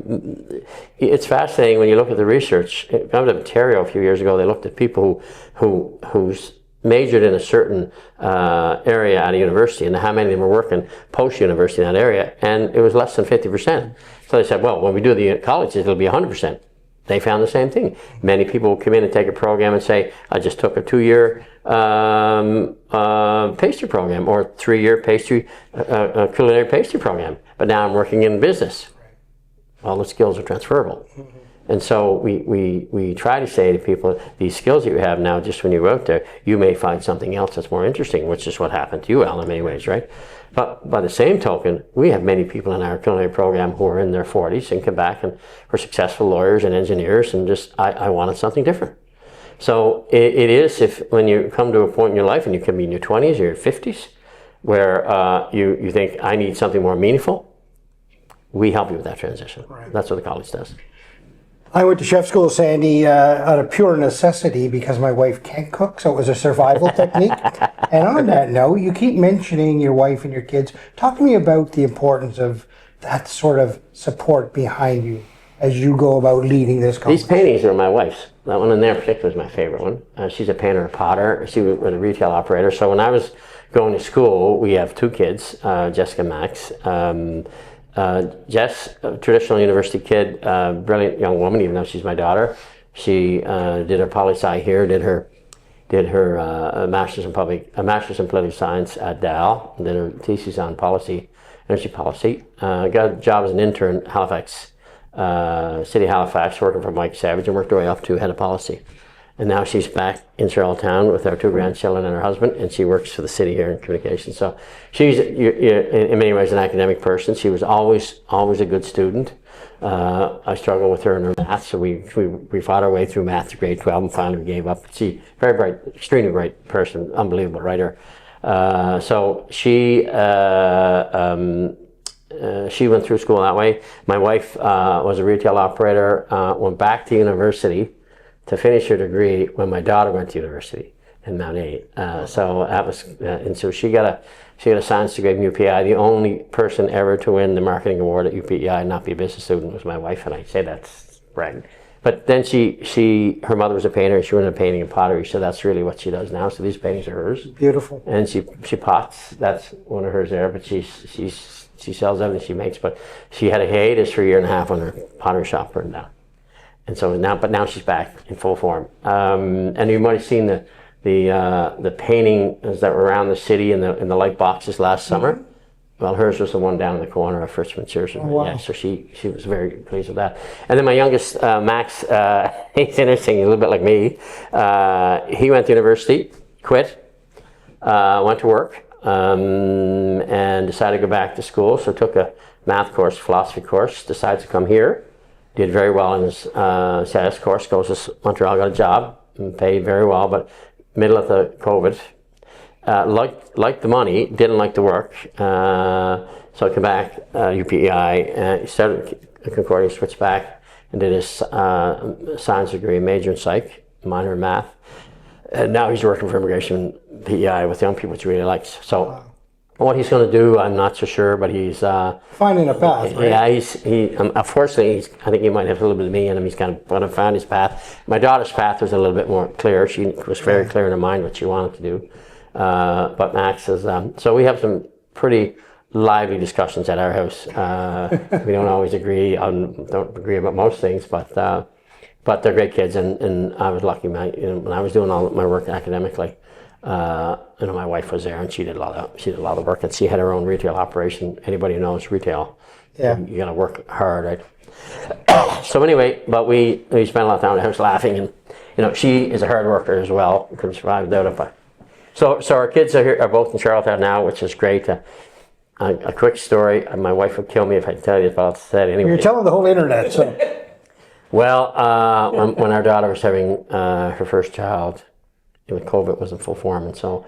C: It's fascinating when you look at the research. I went to Ontario a few years ago. They looked at people who's majored in a certain area at a university, and how many of them were working post-university in that area, and it was less than 50%. So they said, well, when we do the colleges, it'll be 100%. They found the same thing. Many people will come in and take a program and say, I just took a 2-year pastry program, or 3-year culinary pastry program, but now I'm working in business. All the skills are transferable. And so we try to say to people, these skills that you have now, just when you go out there, you may find something else that's more interesting, which is what happened to you, Al, in many ways, right? But by the same token, we have many people in our culinary program who are in their 40s and come back and are successful lawyers and engineers, and just, I wanted something different. So it is, when you come to a point in your life, and you can be in your 20s or your 50s, where you think, I need something more meaningful, we help you with that transition. Right. That's what the college does.
B: I went to chef school, Sandy, out of pure necessity because my wife can't cook, so it was a survival technique. And on that note, you keep mentioning your wife and your kids. Talk to me about the importance of that sort of support behind you as you go about leading this company?
C: These paintings are my wife's. That one in there in particular is my favorite one. She's a painter, a potter. She was a retail operator. So when I was going to school, we have two kids, Jessica and Max. Jess, a traditional university kid, brilliant young woman, even though she's my daughter. She did her poli-sci here, did her master's in political science at Dal, did her thesis on energy policy. Got a job as an intern at Halifax, City of Halifax, working for Mike Savage, and worked her way up to head of policy. And now she's back in Charlottetown with our two grandchildren and her husband, and she works for the city here in communications. So she's, in many ways, an academic person. She was always a good student. I struggled with her in her math, so we fought our way through math to grade 12 and finally we gave up. She, very bright, extremely bright person, unbelievable writer. So she went through school that way. My wife was a retail operator, went back to university to finish her degree when my daughter went to university in Mount A. So that was, and so she got a science degree from UPI. The only person ever to win the marketing award at UPI and not be a business student was my wife, and I say that's brag. But then her mother was a painter, and she went into painting and pottery, so that's really what she does now. So these paintings are hers.
B: Beautiful.
C: And she pots. That's one of hers there. But she sells everything she makes. But she had a hiatus for a year and a half when her pottery shop burned down. And so now she's back in full form. And you might have seen the paintings that were around the city in the light boxes last summer. Well, hers was the one down in the corner of First Sears. Oh, wow. Yeah, so she was very pleased with that. And then my youngest, Max, he's interesting, a little bit like me. He went to university, quit, went to work, and decided to go back to school. So took a math course, philosophy course, decided to come here. Did very well in his CS course, goes to Montreal, got a job, and paid very well, but middle of the COVID, liked the money, didn't like the work, so I came back, UPEI, started Concordia, switched back, and did his science degree, major in psych, minor in math, and now he's working for immigration PEI with young people, which he really likes. So what he's going to do, I'm not so sure, but he's
B: finding a path. Right?
C: Yeah, unfortunately, I think he might have a little bit of me in him. He's kind of found his path. My daughter's path was a little bit more clear. She was very clear in her mind what she wanted to do. But Max is, so we have some pretty lively discussions at our house. We don't always don't agree about most things, but they're great kids, and I was lucky. When I was doing all my work academically, my wife was there, and she did a lot of work, and she had her own retail operation. Anybody who knows retail, you got to work hard, right? So anyway, but we spent a lot of time at the house laughing, and she is a hard worker as well. Couldn't survive without it. But so our kids are both in Charlottetown now, which is great. A quick story. My wife would kill me if I tell you about that. Anyway,
B: you're telling the whole internet. So,
C: well, when our daughter was having her first child, COVID was in full form, and so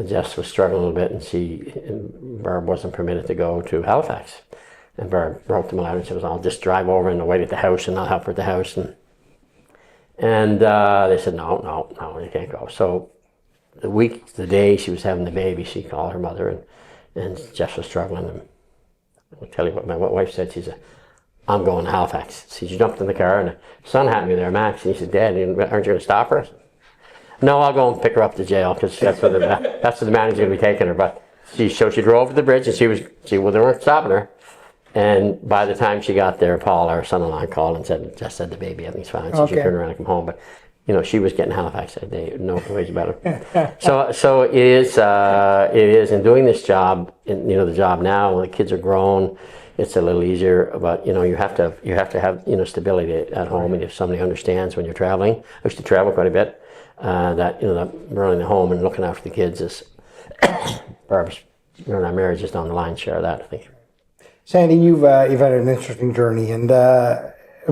C: Jess was struggling a little bit, and Barb wasn't permitted to go to Halifax. And Barb broke them out and said, "I'll just drive over and wait at the house, and I'll help her at the house." And they said, "No, you can't go." So the day she was having the baby, she called her mother, and Jess was struggling. And I'll tell you what my wife said. She said, "I'm going to Halifax." So she jumped in the car, and the son happened to be there, Max, and he said, "Dad, aren't you going to stop her?" No, I'll go and pick her up to jail, because that's where the manager's going to be taking her. But she drove over the bridge, and they weren't stopping her. And by the time she got there, Paul, our son-in-law, called and said the baby, everything's fine. So she turned around and come home. But she was getting Halifax that day. No ways about it. So it is. In doing this job, the job now, when the kids are grown, it's a little easier. But you have to have stability at home, and if somebody understands when you're traveling. I used to travel quite a bit. That running the home and looking after the kids is Barb's. Our marriage is down the line. Share that, I think.
B: Sandy, you've had an interesting journey, and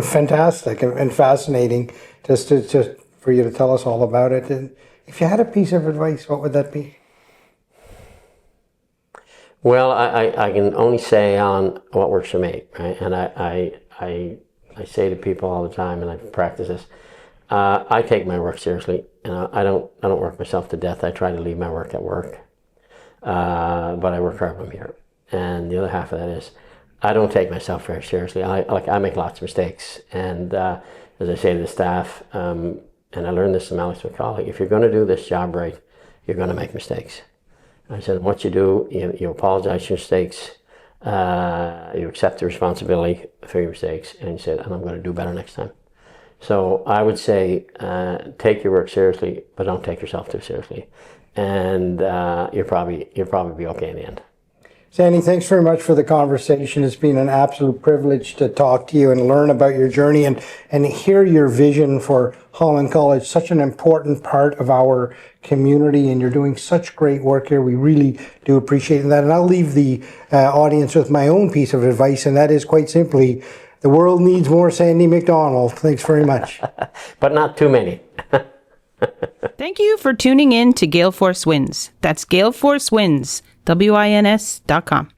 B: fantastic and fascinating. Just for you to tell us all about it. And if you had a piece of advice, what would that be?
C: Well, I can only say on what works for me, right? And I say to people all the time, and I practice this. I take my work seriously, and I don't work myself to death. I try to leave my work at work, but I work hard when I'm here. And the other half of that is, I don't take myself very seriously. I make lots of mistakes, and as I say to the staff, and I learned this from Alex McCauley, if you're going to do this job right, you're going to make mistakes. I said, what you do, you apologize for your mistakes, you accept the responsibility for your mistakes, and you said, and I'm going to do better next time. So I would say, take your work seriously, but don't take yourself too seriously, and you'll probably be okay in the end.
B: Sandy, thanks very much for the conversation. It's been an absolute privilege to talk to you and learn about your journey and hear your vision for Holland College, such an important part of our community, and you're doing such great work here. We really do appreciate that. And I'll leave the audience with my own piece of advice, and that is quite simply, the world needs more Sandy MacDonald. Thanks very much.
C: But not too many.
D: Thank you for tuning in to Gale Force Wins. That's Gale Force Wins, WINS.com.